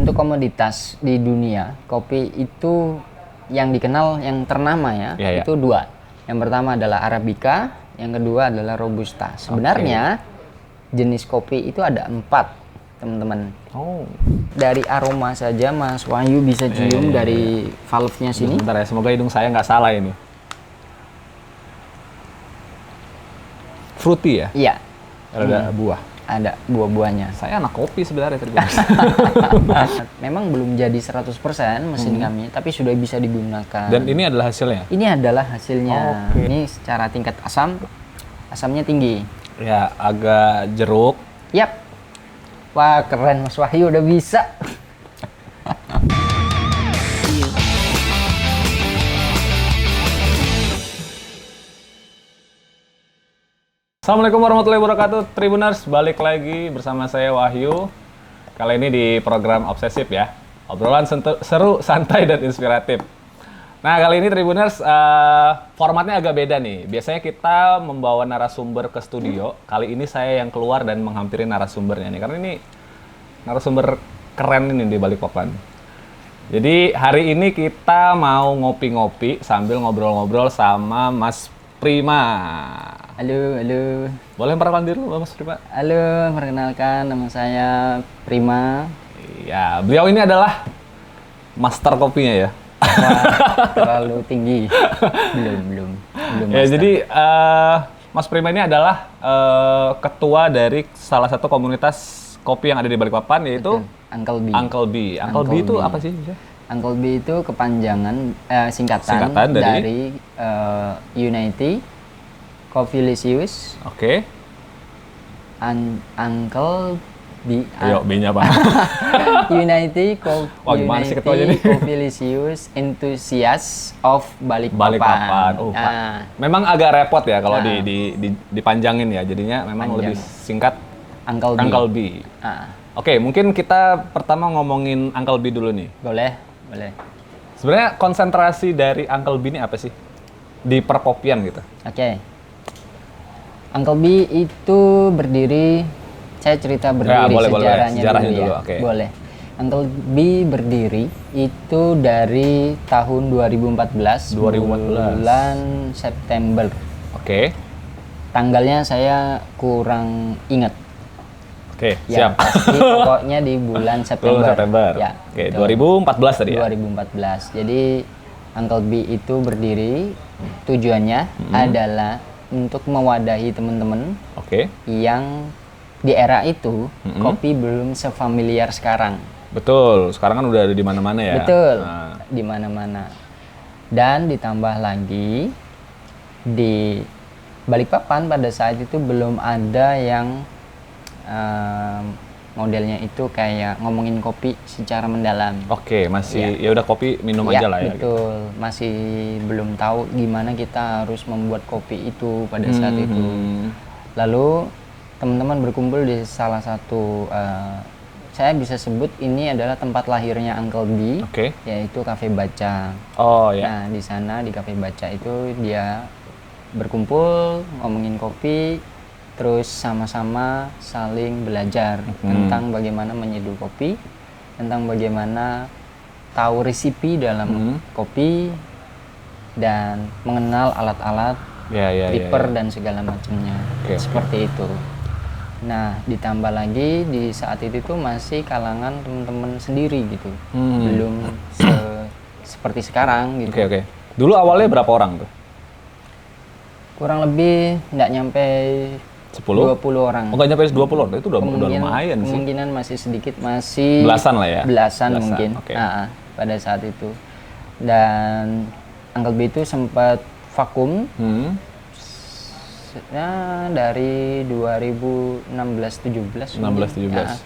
untuk komoditas di dunia, kopi itu yang dikenal, yang ternama ya, itu dua. Yang pertama adalah Arabica, yang kedua adalah Robusta. Sebenarnya jenis kopi itu ada 4, teman-teman. Dari aroma saja Mas Wahyu bisa cium dari valve-nya sini. Bentar ya, semoga hidung saya nggak salah ini. Fruity ya? Iya. Ada buah. Ada buah-buahnya. Saya anak kopi sebenarnya. Memang belum jadi 100% mesin kami, tapi sudah bisa digunakan. Dan ini adalah hasilnya? Ini adalah hasilnya. Ini secara tingkat asam, asamnya tinggi. Ya, agak jeruk. Yap. Wah, keren Mas Wahyu udah bisa. Assalamualaikum warahmatullahi wabarakatuh, Tribuners. Balik lagi bersama saya Wahyu. Kali ini di program Obsesif ya. Obrolan seru, santai, dan inspiratif. Nah, kali ini Tribuners formatnya agak beda nih. Biasanya kita membawa narasumber ke studio. Kali ini saya yang keluar dan menghampiri narasumbernya nih. Karena ini narasumber keren ini di Balikpapan. Jadi hari ini kita mau ngopi-ngopi sambil ngobrol-ngobrol sama Mas Prima. Halo. Boleh perkenalan diri dulu, Mas Prima? Halo, perkenalkan nama saya Prima. Iya, beliau ini adalah master kopinya ya. Wah, terlalu tinggi. Belum Ya, master. jadi Mas Prima ini adalah ketua dari salah satu komunitas kopi yang ada di Balikpapan, yaitu Uncle B. Uncle B. Uncle B itu apa sih? Uncle B itu kepanjangan singkatan dari Unity Coffeelicious. Oke. Uncle B. Ayo, B-nya apa? Unity Coffeelicious Enthusiast of Balikpapan. Memang agak repot ya kalau dipanjangin ya. Jadinya memang lebih singkat Uncle B. Oke, mungkin kita pertama ngomongin Uncle B dulu nih. Boleh. Sebenarnya konsentrasi dari Uncle B ini apa sih? Di perkopian gitu. Oke. Uncle B itu berdiri, saya cerita berdiri sejarahnya dulu ya. Boleh. Uncle B berdiri itu dari tahun 2014. Bulan September. Oke. Tanggalnya saya kurang ingat. Oke, ya, siap. Pasti pokoknya di bulan September. Ya. Oke, 2014 tadi ya. 2014. Jadi Uncle B itu berdiri, tujuannya adalah untuk mewadahi teman-teman yang di era itu kopi belum sefamiliar sekarang. Betul, sekarang kan udah ada di mana-mana ya. Betul, di mana-mana. Dan ditambah lagi di Balikpapan pada saat itu belum ada yang modelnya itu kayak ngomongin kopi secara mendalam. Oke, masih ya udah kopi minum aja lah ya. Betul, gitu. Masih belum tahu gimana kita harus membuat kopi itu pada saat itu. Lalu teman-teman berkumpul di salah satu, saya bisa sebut ini adalah tempat lahirnya Uncle B, yaitu Cafe Baca. Nah, di sana di Cafe Baca itu dia berkumpul ngomongin kopi. Terus sama-sama saling belajar tentang bagaimana menyeduh kopi, tentang bagaimana tahu resipi dalam kopi, dan mengenal alat-alat, dripper dan segala macamnya. Seperti itu. Nah, ditambah lagi di saat itu tuh masih kalangan teman-teman sendiri gitu. Belum seperti sekarang gitu. Oke. Dulu awalnya berapa orang tuh? Kurang lebih nggak nyampe 20 orang. Oh, nggak nyampe 20 orang, itu udah lumayan sih. Kemungkinan masih sedikit, masih belasan lah ya. Belasan mungkin. Pada saat itu. Dan Uncle B itu sempat vakum. Dari 2016-17.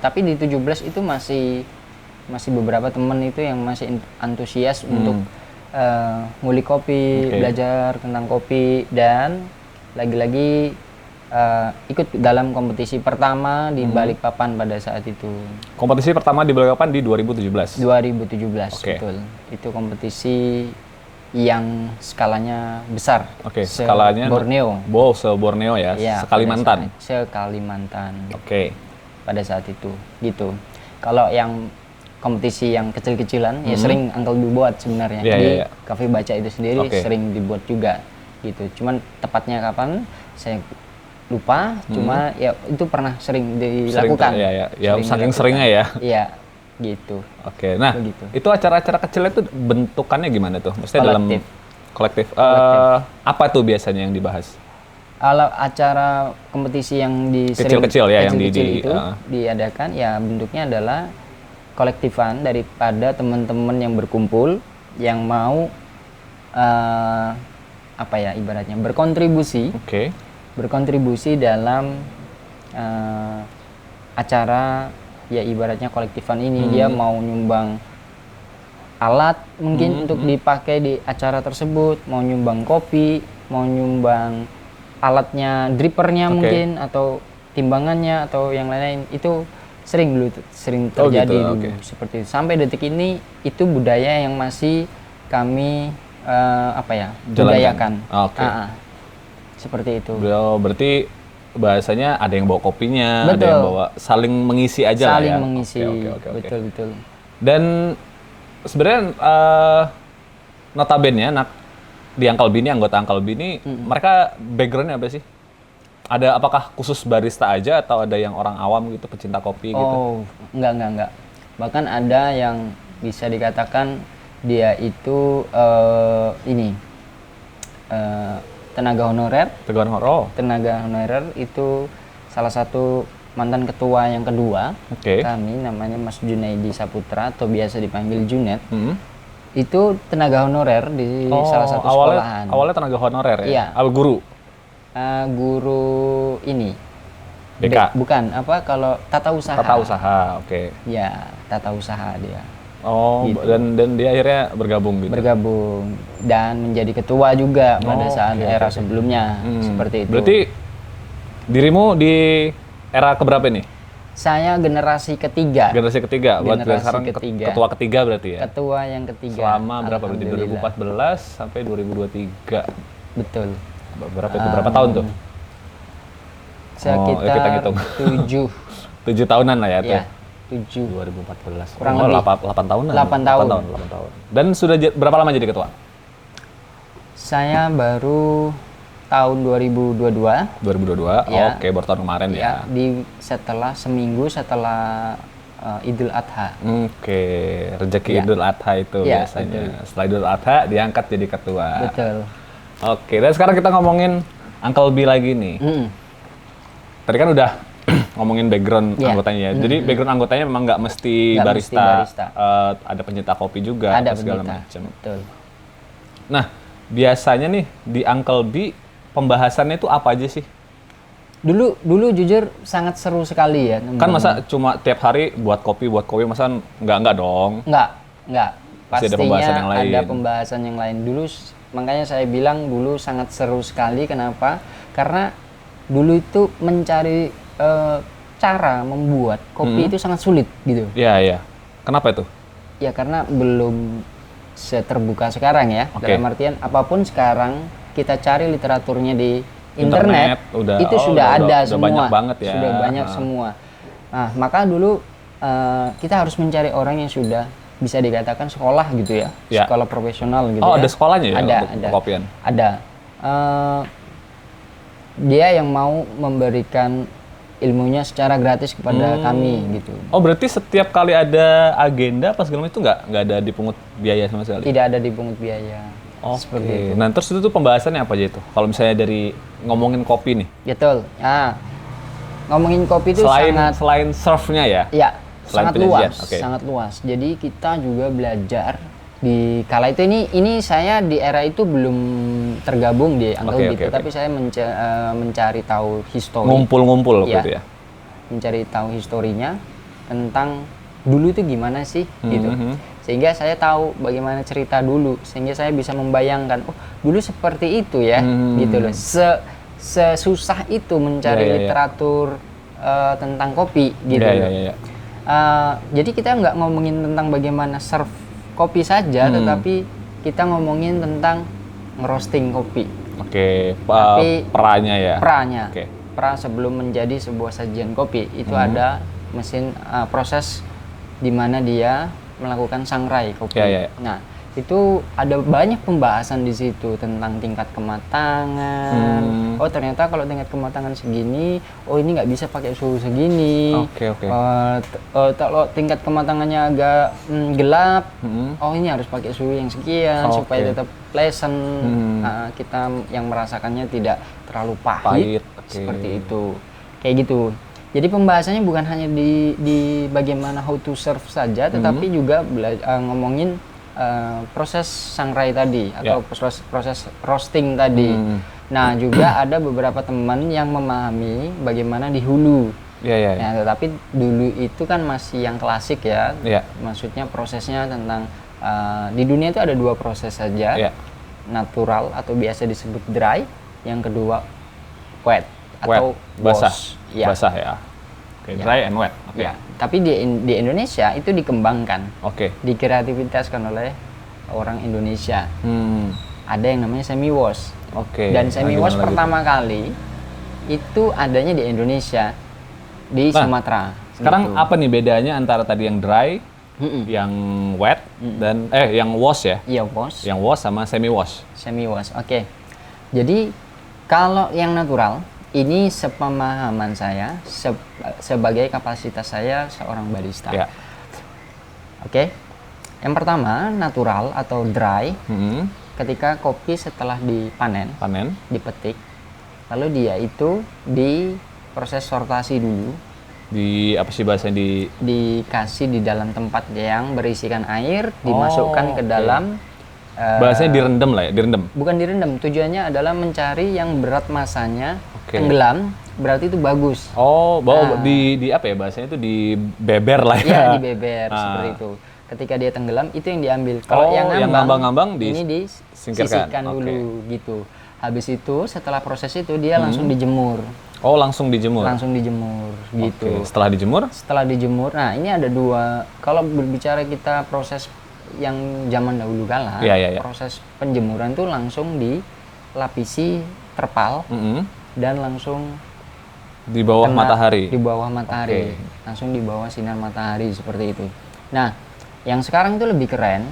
Tapi di 17 itu masih beberapa teman itu yang masih antusias untuk ngulik kopi, belajar tentang kopi, dan lagi-lagi ikut dalam kompetisi pertama di Balikpapan pada saat itu. Kompetisi pertama di Balikpapan di 2017? 2017, betul. Itu kompetisi yang skalanya besar. Skalanya Borneo. Se-Borneo ya, Sekalimantan. Pada saat itu, gitu. Kalau yang kompetisi yang kecil-kecilan, ya sering Uncle B buat sebenarnya. Iya, Di iya, iya. Cafe Baca itu sendiri Oke. sering dibuat juga gitu. Cuman tepatnya kapan saya lupa, cuma ya itu pernah sering dilakukan. Ya, saking seringnya ya. Iya, gitu. Oke, nah Begitu. itu acara-acara kecil itu bentukannya gimana tuh? Maksudnya dalam kolektif. Apa tuh biasanya yang dibahas? Kalau acara kompetisi yang Kecil-kecil ya, yang itu diadakan, ya bentuknya adalah kolektifan daripada teman-teman yang berkumpul yang mau apa ya ibaratnya Oke. berkontribusi dalam acara ya ibaratnya kolektifan ini. Dia mau nyumbang alat mungkin untuk dipakai di acara tersebut, mau nyumbang kopi, mau nyumbang alatnya, drippernya mungkin, atau timbangannya atau yang lain-lain. Itu sering terjadi dulu seperti itu. Sampai detik ini itu budaya yang masih kami budayakan. Seperti itu. Berarti bahasanya ada yang bawa kopinya, ada yang bawa, saling mengisi aja lah ya. Saling mengisi. Betul. Dan sebenarnya notabene di Uncle B ini, anggota Uncle B ini, mereka backgroundnya apa sih? Apakah khusus barista aja atau ada yang orang awam gitu, pecinta kopi gitu? Oh, enggak. Bahkan ada yang bisa dikatakan dia itu tenaga honorer. Tenaga honorer itu salah satu mantan ketua yang kedua kami, namanya Mas Junaidi Saputra atau biasa dipanggil Junet. Itu tenaga honorer di salah satu sekolahan. Awalnya tenaga honorer ya? Iya. Guru? Guru ini. BK? Bukan, kalau tata usaha. Tata usaha, oke. Ya, tata usaha dia. Oh, gitu. Dan dia akhirnya bergabung gitu? Bergabung, dan menjadi ketua juga pada saat era sebelumnya, seperti itu. Berarti dirimu di era keberapa ini? Saya generasi ketiga. Generasi ketiga, buat sekarang ketiga. Ketua ketiga berarti ya? Ketua yang ketiga. Selama berapa berarti? 2014 sampai 2023? Betul. Berapa tahun tuh? Sekitar kita hitung. 7 tahunan lah ya? Iya, 7. 2014. Kurang lebih. 8 tahunan? 8 tahun. 8 tahun. Dan sudah berapa lama jadi ketua? Saya baru tahun 2022. 2022, ya. Oke, baru tahun kemarin ya. Seminggu setelah Idul Adha. Oke, rezeki Idul Adha itu biasanya. Setelah Idul Adha diangkat jadi ketua. Betul. Oke, dan sekarang kita ngomongin Uncle B lagi nih. Tadi kan udah ngomongin background anggotanya ya. Jadi background anggotanya memang nggak mesti barista. Ada pencinta kopi juga, ada segala pencinta. macam. Betul. Nah, biasanya nih di Uncle B pembahasannya itu apa aja sih? Dulu jujur sangat seru sekali ya. Kan masa cuma tiap hari buat kopi, masa nggak dong? Nggak. Pasti ada pembahasan yang lain. Ada pembahasan yang lain. Dulu, makanya saya bilang dulu sangat seru sekali. Kenapa? Karena dulu itu mencari cara membuat kopi itu sangat sulit gitu. Iya. Kenapa itu? Ya karena belum seterbuka sekarang ya. Dalam artian apapun sekarang kita cari literaturnya di internet itu sudah ada semua. Banyak banget ya. Sudah banyak semua. Nah, maka dulu kita harus mencari orang yang sudah bisa dikatakan sekolah gitu ya. Sekolah profesional gitu ya. Ada sekolahnya ya ada, untuk kopian? Ada. Dia yang mau memberikan ilmunya secara gratis kepada kami gitu. Oh, berarti setiap kali ada agenda pas segala itu nggak ada dipungut biaya sama sekali? Tidak ada dipungut biaya. Seperti itu. Nah, terus itu tuh pembahasannya apa aja itu? Kalau misalnya dari ngomongin kopi nih. Betul. Ngomongin kopi itu selain serve-nya ya? Iya, sangat luas. Okay. Sangat luas. Jadi kita juga belajar di kala itu, ini saya di era itu belum tergabung di Uncle B, tapi saya mencari tahu histori. Ngumpul-ngumpul gitu ya. Mencari tahu historinya tentang dulu itu gimana sih gitu. Sehingga saya tahu bagaimana cerita dulu, sehingga saya bisa membayangkan, oh dulu seperti itu ya, gitu loh. Sesusah itu mencari literatur tentang kopi, gitu loh. Jadi kita nggak ngomongin tentang bagaimana serve kopi saja, tetapi kita ngomongin tentang ngerosting kopi. Peranya ya. Peranya. Pra sebelum menjadi sebuah sajian kopi itu ada mesin proses di mana dia melakukan sangrai kopi. Ya. Nah, itu ada banyak pembahasan di situ tentang tingkat kematangan. Oh, ternyata kalau tingkat kematangan segini, oh ini nggak bisa pakai suhu segini. Oke. Kalau tingkat kematangannya agak gelap, oh ini harus pakai suhu yang sekian supaya tetap pleasant. Nah, kita yang merasakannya tidak terlalu pahit. Seperti itu. Kayak gitu. Jadi pembahasannya bukan hanya di bagaimana how to serve saja, tetapi juga ngomongin proses sangrai tadi atau proses roasting tadi. Nah, juga ada beberapa teman yang memahami bagaimana di hulu. Nah, tetapi dulu itu kan masih yang klasik ya. Maksudnya prosesnya tentang di dunia itu ada 2 proses saja. Natural atau biasa disebut dry, yang kedua wet atau basah. Ya. Basah ya. Dry and wet. Ya, tapi di Indonesia itu dikembangkan, dikreativitaskan oleh orang Indonesia. Ada yang namanya semi wash. Dan semi wash pertama kali itu adanya di Indonesia, di Sumatera. Sekarang apa nih bedanya antara tadi yang dry, yang wet dan yang wash ya? Iya, wash. Yang wash sama semi wash. Semi wash. Jadi kalau yang natural ini sepemahaman saya sebagai kapasitas saya seorang barista. Yang pertama natural atau dry. Ketika kopi setelah dipanen, dipetik, lalu dia itu diproses sortasi dulu. Apa sih bahasanya dikasih di dalam tempat yang berisikan air, dimasukkan ke dalam. Bahasanya direndam lah ya, direndam. Bukan direndam, tujuannya adalah mencari yang berat masanya tenggelam, berarti itu bagus. Di apa ya bahasanya itu dibeber lah ya. Iya, dibeber seperti itu. Ketika dia tenggelam itu yang diambil. Kalau yang ngambang ini disisihkan dulu gitu. Habis itu setelah proses itu dia langsung dijemur. Langsung dijemur. Langsung dijemur gitu. Setelah dijemur? Setelah dijemur. Nah, ini ada 2. Kalau berbicara kita proses yang zaman dahulu kala, proses penjemuran tuh langsung dilapisi terpal dan langsung di bawah matahari. Di bawah matahari. Langsung di bawah sinar matahari seperti itu. Nah, yang sekarang itu lebih keren.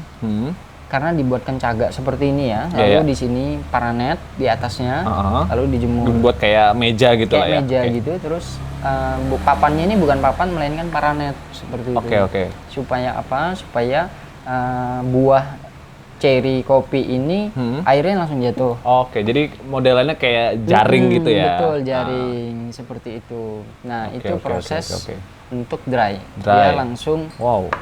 Karena dibuatkan cagak seperti ini ya. Lalu di sini paranet di atasnya, lalu dijemur. Dibuat kayak meja gitu lah ya. Meja gitu, terus papannya ini bukan papan melainkan paranet seperti itu. Supaya apa? Supaya buah cherry kopi ini airnya langsung jatuh. Jadi modelannya kayak jaring gitu ya. Betul, jaring seperti itu. Nah, itu proses untuk dry. Dia langsung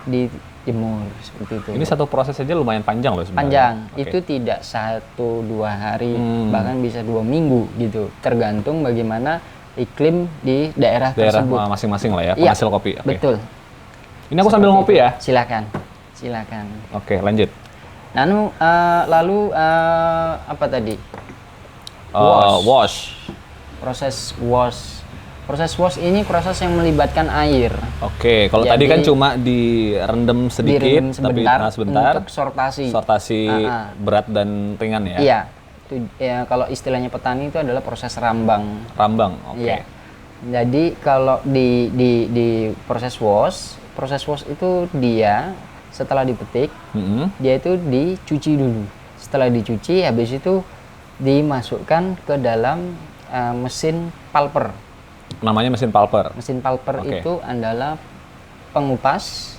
dijemur seperti itu. Ini satu proses saja lumayan panjang loh sebenarnya. Panjang. Itu tidak 1-2 hari, bahkan bisa 2 minggu gitu. Tergantung bagaimana iklim di daerah tersebut. Masing-masing lah ya, penghasil kopi. Betul. Ini aku sambil ngopi ya. Silakan. Lanjut. Lalu apa tadi? Wash. Proses wash ini proses yang melibatkan air. Kalau tadi kan cuma direndam sedikit, sebentar sebentar untuk sortasi berat dan ringan ya. Iya. Itu kalau istilahnya petani itu adalah proses rambang. Iya. Jadi kalau di proses wash itu dia setelah dipetik, dia itu dicuci dulu. Setelah dicuci, habis itu dimasukkan ke dalam mesin pulper. Namanya mesin pulper? Mesin pulper itu adalah pengupas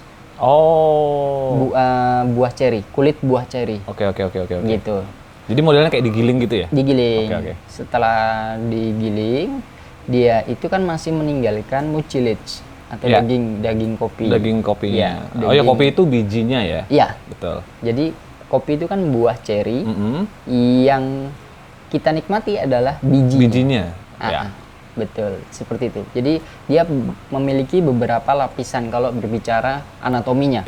buah ceri, kulit buah ceri. Gitu. Jadi modelnya kayak digiling gitu ya? Digiling. Setelah digiling, dia itu kan masih meninggalkan mucilage atau daging kopi. Daging kopinya. Kopi itu bijinya ya? Iya. Betul. Jadi kopi itu kan buah ceri yang kita nikmati adalah bijinya. Betul, seperti itu. Jadi dia memiliki beberapa lapisan kalau berbicara anatominya.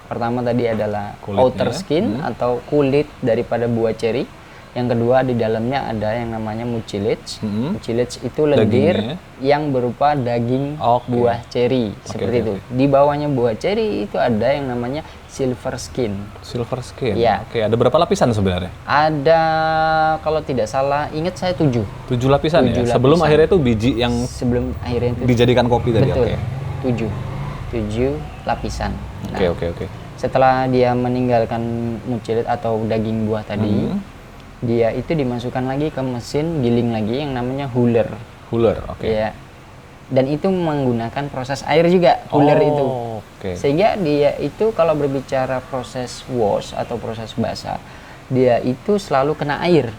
Pertama tadi adalah outer skin atau kulit daripada buah ceri. Yang kedua di dalamnya ada yang namanya mucilage. Mucilage itu lendir yang berupa daging buah ceri seperti itu. Di bawahnya buah ceri itu ada yang namanya silver skin. Silver skin. Ya. Ada berapa lapisan sebenarnya? Ada kalau tidak salah ingat saya 7. 7 lapisan ya. Sebelum akhirnya itu biji yang sebelum akhirnya itu dijadikan kopi tadi. Betul. 7. 7 lapisan. Nah, Oke. setelah dia meninggalkan mucilid atau daging buah tadi, dia itu dimasukkan lagi ke mesin giling lagi yang namanya huller. Huller, oke. Ya. Dan itu menggunakan proses air juga, huller itu. Oke. Sehingga dia itu kalau berbicara proses wash atau proses basah, dia itu selalu kena air.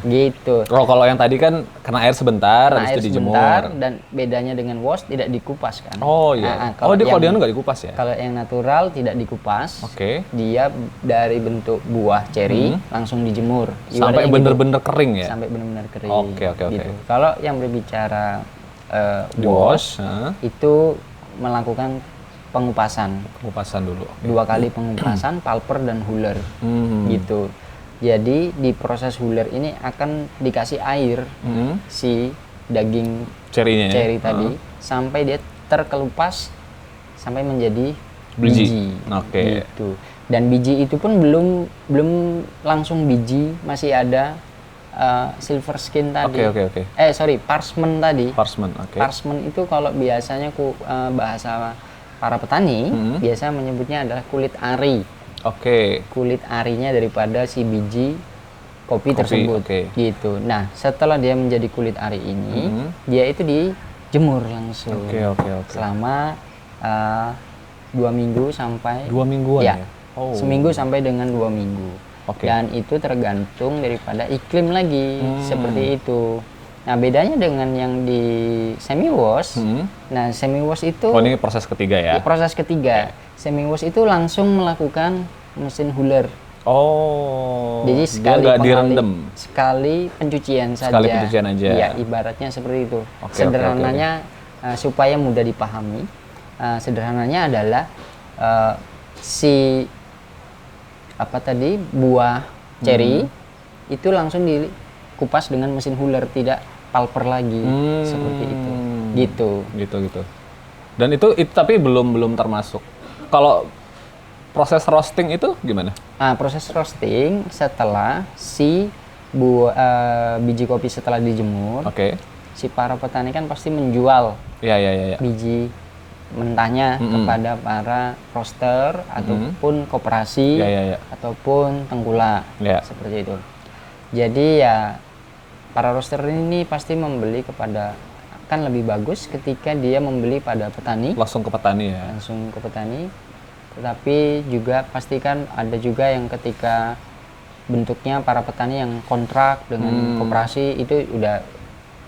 Gitu. Kalau yang tadi kan kena air sebentar, Kena habis air itu dijemur. sebentar, dan bedanya dengan wash tidak dikupas kan. Oh iya. Kalau Dia yang nggak dikupas ya? Kalau yang natural tidak dikupas. Oke. Dia dari bentuk buah ceri langsung dijemur. Sampai Ibaratnya bener-bener kering ya? Sampai benar-benar kering. Oke. Gitu. Kalau yang berbicara Di wash, wash, itu melakukan pengupasan. pengupasan dulu. Oke. 2 kali pengupasan, pulper dan huller. Gitu. Jadi di proses huller ini akan dikasih air si daging Cerinya ya? ceri tadi sampai dia terkelupas sampai menjadi Biji. biji. Oke. Gitu. Dan biji itu pun belum langsung biji, masih ada silver skin tadi. Oke. Parchment tadi. Parchment, oke. Parchment itu kalau biasanya bahasa para petani biasa menyebutnya adalah kulit ari. Oke. Kulit arinya daripada si biji kopi tersebut. Oke. Gitu. Nah, setelah dia menjadi kulit ari ini, dia itu dijemur langsung. Oke. Selama 2 minggu sampai 2 mingguan ya? Oh. Seminggu sampai dengan 2 minggu. Oke. Dan itu tergantung daripada iklim lagi, seperti itu. Nah, bedanya dengan yang di semi wash. Nah, semi wash itu ini proses ketiga ya? Proses ketiga. Semi wash itu langsung melakukan mesin huller. Oh. Jadi dia nggak direndam. Sekali pencucian saja. Sekali pencucian aja. Iya, ibaratnya seperti itu. Oke, Sederhananya supaya mudah dipahami. Sederhananya adalah si buah ceri itu langsung dikupas dengan mesin huller, tidak pulper lagi, seperti itu. Gitu. Dan itu tapi belum termasuk. Kalau proses roasting itu gimana? Proses roasting setelah si biji kopi setelah dijemur. Oke. Si para petani kan pasti menjual Ya. biji mentahnya kepada para roaster ataupun koperasi ataupun tengkulak, seperti itu. Jadi ya para roaster ini pasti membeli kepada, kan lebih bagus ketika dia membeli pada petani, langsung ke petani ya. Tetapi juga pastikan ada juga yang ketika bentuknya para petani yang kontrak dengan koperasi, itu udah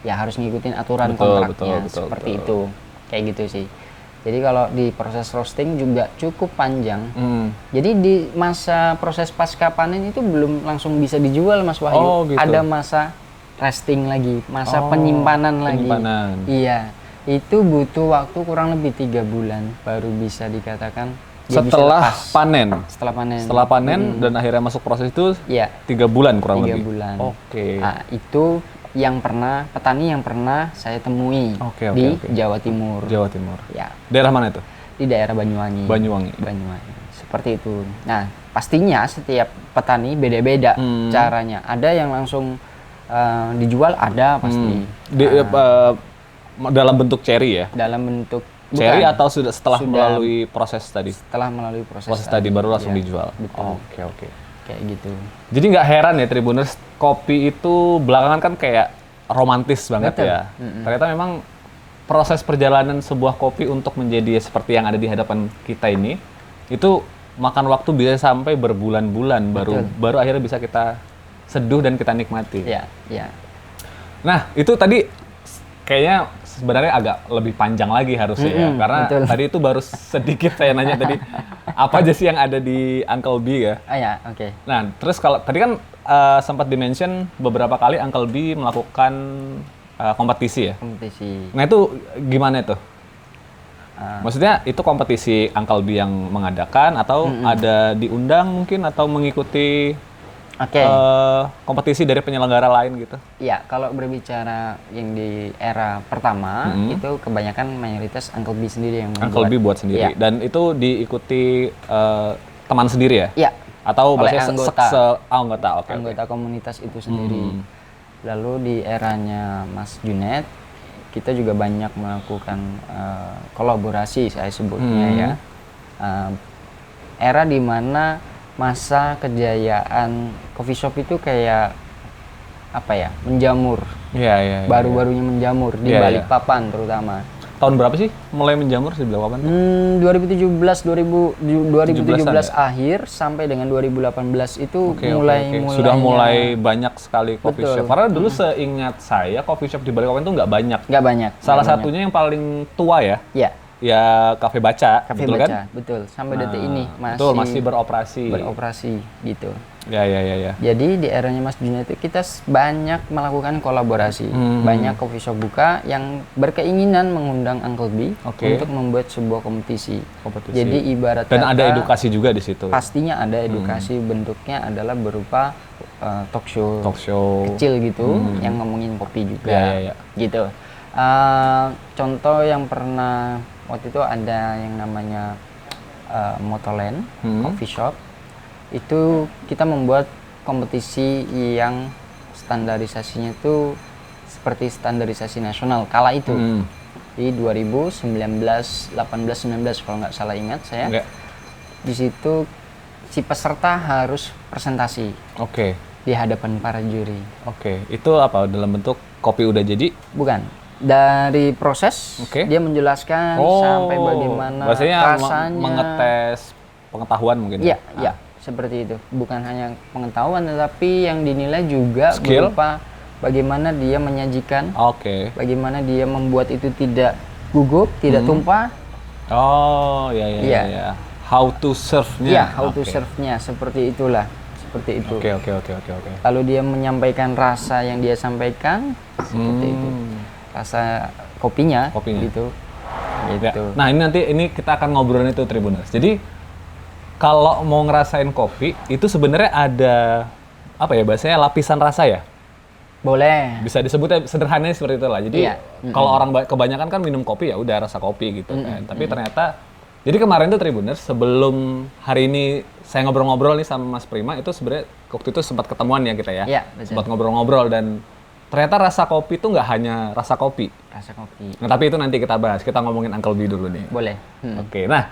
ya harus ngikutin aturan kontraknya, seperti itu, kayak gitu sih. Jadi kalau di proses roasting juga cukup panjang. Jadi di masa proses pasca panen itu belum langsung bisa dijual, Mas Wahyu. Oh, gitu. Ada masa resting lagi, masa penyimpanan lagi. Iya, itu butuh waktu kurang lebih 3 bulan baru bisa dikatakan dia setelah bisa lepas. panen. Setelah panen dan akhirnya masuk proses itu. Iya. 3 bulan kurang lebih. 3 bulan. Oke. Nah, itu petani yang pernah saya temui di Jawa Timur. Ya. Daerah mana itu? Di daerah Banyuwangi. Seperti itu. Nah, pastinya setiap petani beda-beda caranya. Ada yang langsung dijual, ada pasti. Dalam bentuk ceri ya? Dalam bentuk ceri atau setelah melalui proses tadi? Setelah melalui proses tadi baru langsung dijual. Betul. Oke. Kayak gitu. Jadi nggak heran ya Tribuners, kopi itu belakangan kan kayak romantis banget. Betul. Ya. Ternyata memang proses perjalanan sebuah kopi untuk menjadi seperti yang ada di hadapan kita ini, itu makan waktu bisa sampai berbulan-bulan baru akhirnya bisa kita seduh dan kita nikmati. Iya. Nah, itu tadi kayaknya sebenarnya agak lebih panjang lagi harusnya ya, karena tadi itu baru sedikit saya nanya tadi apa aja sih yang ada di Uncle B ya. Oke. Nah, terus kalau tadi kan sempat di-mention beberapa kali Uncle B melakukan kompetisi ya. Nah, itu gimana itu? Maksudnya itu kompetisi Uncle B yang mengadakan atau ada diundang mungkin atau mengikuti kompetisi dari penyelenggara lain gitu? Iya, kalau berbicara yang di era pertama itu kebanyakan mayoritas Uncle B sendiri yang membuat. Uncle B buat sendiri, dan itu diikuti teman sendiri ya? Iya. Atau oleh anggota. Anggota komunitas itu sendiri. Lalu di eranya Mas Junet kita juga banyak melakukan kolaborasi saya sebutnya ya. Era dimana masa kejayaan coffee shop itu kayak apa ya, menjamur. Iya. Baru-barunya menjamur di Iya, Balikpapan terutama. Tahun berapa sih mulai menjamur di Balikpapan? 2017 akhir sampai dengan 2018 itu mulai. Sudah mulai banyak sekali coffee Betul. shop. Karena dulu seingat saya coffee shop di Balikpapan itu nggak banyak. Nggak banyak. Salah nggak satunya yang paling tua ya. banyak. Ya Cafe Baca, Cafe betul Baca, kan? betul. Sampai detik ini masih beroperasi. gitu. Ya. Jadi di eranya Mas Junaid itu kita banyak melakukan kolaborasi. Banyak coffee shop buka yang berkeinginan mengundang Uncle B untuk membuat sebuah kompetisi. Jadi ibarat dan kata, ada edukasi juga di situ. Pastinya ada edukasi, bentuknya adalah berupa talk show kecil gitu yang ngomongin kopi juga. Gitu. Contoh yang pernah waktu itu ada yang namanya Motoland Coffee Shop. Itu kita membuat kompetisi yang standarisasinya itu seperti standarisasi nasional kala itu. Di 2019, 18, 19 kalau nggak salah ingat saya. Di situ si peserta harus presentasi. Di hadapan para juri. Itu apa, dalam bentuk kopi udah jadi? Bukan. Dari proses dia menjelaskan sampai bagaimana rasanya, mengetes pengetahuan mungkin. Iya, seperti itu. Bukan hanya pengetahuan, tetapi yang dinilai juga skill, berupa bagaimana dia menyajikan, bagaimana dia membuat itu tidak gugup, tidak tumpah. Iya. How to serve-nya. How to serve-nya seperti itulah. Seperti itu. Oke. Lalu dia menyampaikan rasa yang dia sampaikan seperti itu. Rasa kopinya. Gitu. Nah, ini kita akan ngobrolin itu Tribuners. Jadi kalau mau ngerasain kopi itu sebenarnya ada apa ya bahasanya, lapisan rasa ya? Boleh. Bisa disebutnya sederhananya seperti itulah. Jadi kalau orang kebanyakan kan minum kopi ya udah rasa kopi gitu kan. Tapi ternyata jadi kemarin tuh Tribuners, sebelum hari ini saya ngobrol-ngobrol nih sama Mas Prima, itu sebenarnya waktu itu sempat ketemuan ya kita ya. Sempat ngobrol-ngobrol dan ternyata rasa kopi itu nggak hanya rasa kopi. Nah, tapi itu nanti kita bahas. Kita ngomongin Uncle B dulu nih. Boleh. Oke. Nah,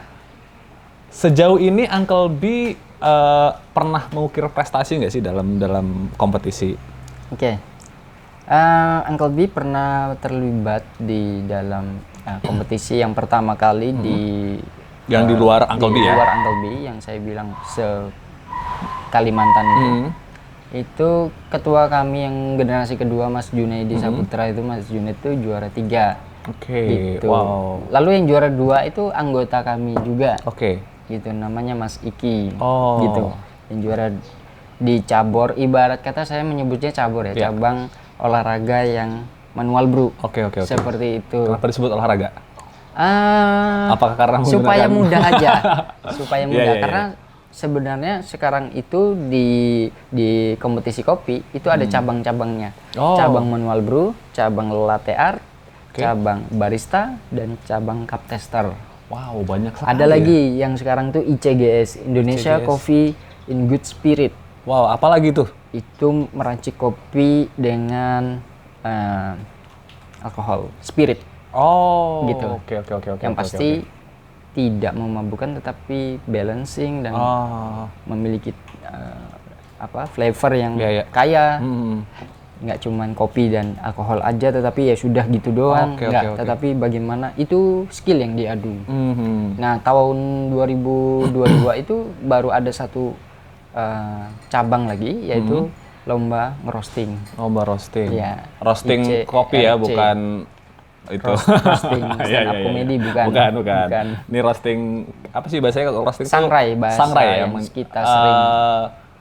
sejauh ini Uncle B pernah mengukir prestasi nggak sih dalam kompetisi? Uncle B pernah terlibat di dalam kompetisi yang pertama kali di luar Uncle B ya? Di luar Uncle B yang saya bilang Kalimantan itu. Itu ketua kami yang generasi kedua Mas Junaidi Saputra itu, Mas Junaid itu juara 3. Gitu. Wow. Lalu yang juara 2 itu anggota kami juga. Gitu, namanya Mas Iki. Gitu. Yang juara di cabur, ibarat kata saya menyebutnya cabur ya, cabang olahraga yang manual brew. Seperti itu. Kenapa disebut olahraga? Apakah karena supaya mudah aja. Supaya mudah karena sebenarnya sekarang itu di kompetisi kopi itu ada cabang-cabangnya. Cabang manual brew, cabang latte art, cabang barista, dan cabang cup tester. Wow, banyak sekali. Ada lagi yang sekarang tuh ICGS, Indonesia Coffee in Good Spirit. Wow, apa lagi tuh? Itu meracik kopi dengan alkohol, spirit. Gitu. Oke. Yang pasti tidak memabukkan tetapi balancing dan memiliki flavor yang kaya. Nggak cuman kopi dan alkohol aja tetapi ya sudah gitu doang. Tetapi bagaimana itu skill yang diadu. Nah, tahun 2022 itu baru ada satu cabang lagi yaitu lomba ngerosting. Ya. Roasting kopi ya, bukan itu roasting stand up comedy bukan. Ini roasting apa sih bahasanya kalau roasting? Sangrai ya, yang kita sering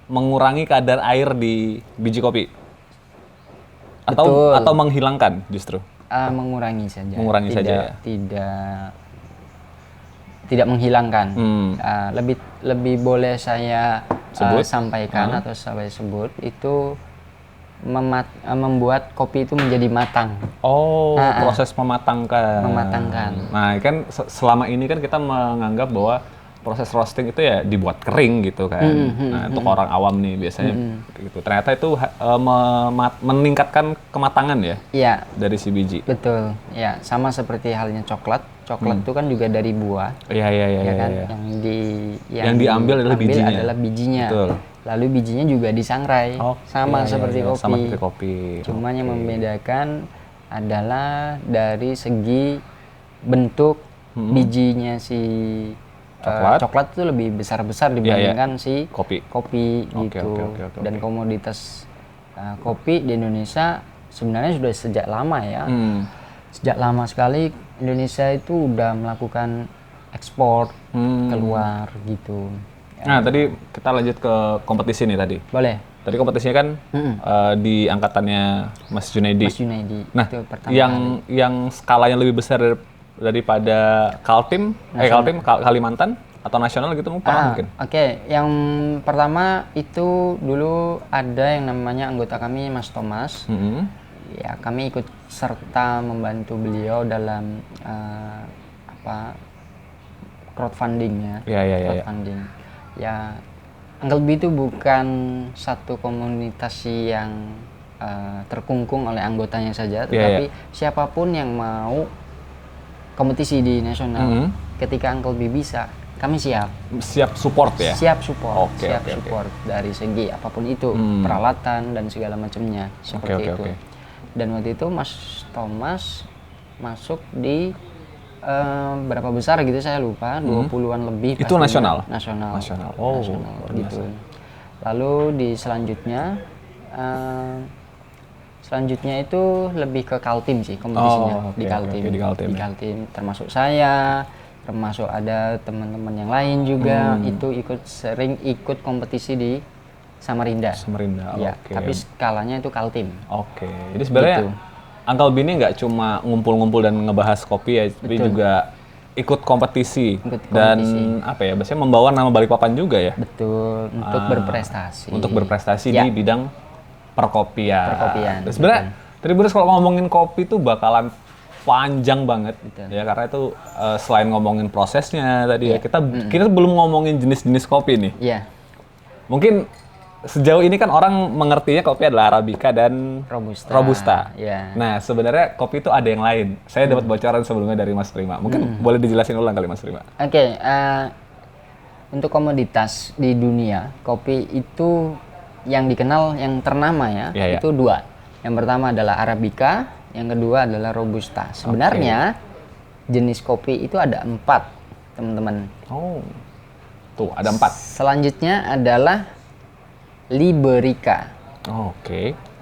mengurangi kadar air di biji kopi. Atau menghilangkan justru? Mengurangi saja. Ya. Tidak menghilangkan. Lebih boleh saya sampaikan atau saya sebut itu membuat kopi itu menjadi matang. Proses mematangkan. Nah, kan selama ini kan kita menganggap bahwa proses roasting itu ya dibuat kering gitu kan. Nah, untuk orang awam nih biasanya gitu. Ternyata itu meningkatkan kematangan ya Iya, dari si biji. betul. Ya, sama seperti halnya coklat. Coklat itu kan juga dari buah. Iya, Ya kan, iya. yang diambil adalah bijinya. adalah bijinya. Betul. Lalu bijinya juga disangrai, sama seperti kopi. Sama seperti kopi. Cuma yang membedakan adalah dari segi bentuk bijinya si coklat itu lebih besar-besar dibandingkan si kopi gitu. Oke. Dan komoditas kopi di Indonesia sebenarnya sudah sejak lama ya. Sejak lama sekali Indonesia itu udah melakukan ekspor keluar gitu. Nah, tadi kita lanjut ke kompetisi nih tadi. Boleh. Tadi kompetisinya kan di angkatannya Mas Junaidi. Mas Junaidi. Nah, itu pertama yang skalanya lebih besar daripada Kaltim, Kalimantan atau nasional gitu mungkin? Oke. Yang pertama itu dulu ada yang namanya anggota kami Mas Thomas. Ya, kami ikut serta membantu beliau dalam crowdfunding ya. Crowdfunding. Ya, Uncle B itu bukan satu komunitas yang terkungkung oleh anggotanya saja, tetapi siapapun yang mau kompetisi di nasional, ketika Uncle B bisa, kami siap. Siap support ya? Siap support, Oke. dari segi apapun itu, peralatan dan segala macamnya, seperti itu. Dan waktu itu Mas Thomas masuk di berapa besar gitu saya lupa, 20-an lebih. Itu nasional? Nasional. Oh, nasional gitu. Lalu di selanjutnya itu lebih ke Kaltim sih kompetisinya. Di Kaltim termasuk saya, termasuk ada teman-teman yang lain juga itu sering ikut kompetisi di Samarinda. Ya, tapi skalanya itu Kaltim. Jadi sebenarnya Uncle B ini nggak cuma ngumpul-ngumpul dan ngebahas kopi ya, tapi juga ikut kompetisi. Dan biasanya membawa nama Balikpapan juga ya. Betul, untuk berprestasi. Untuk berprestasi di bidang perkopian. Sebenarnya Tribuners kalau ngomongin kopi tuh bakalan panjang banget. Ya, karena itu selain ngomongin prosesnya tadi ya, kita belum ngomongin jenis-jenis kopi nih. Iya. Mungkin sejauh ini kan orang mengertinya kopi adalah Arabica dan Robusta. Yeah. Nah, sebenarnya kopi itu ada yang lain. Saya dapat bocoran sebelumnya dari Mas Prima. Mungkin boleh dijelasin ulang kali Mas Prima. Oke, untuk komoditas di dunia, kopi itu yang dikenal, yang ternama ya, itu dua. Yang pertama adalah Arabica, yang kedua adalah Robusta. Sebenarnya jenis kopi itu ada 4, teman-teman. Oh, tuh ada 4. Selanjutnya adalah Liberica.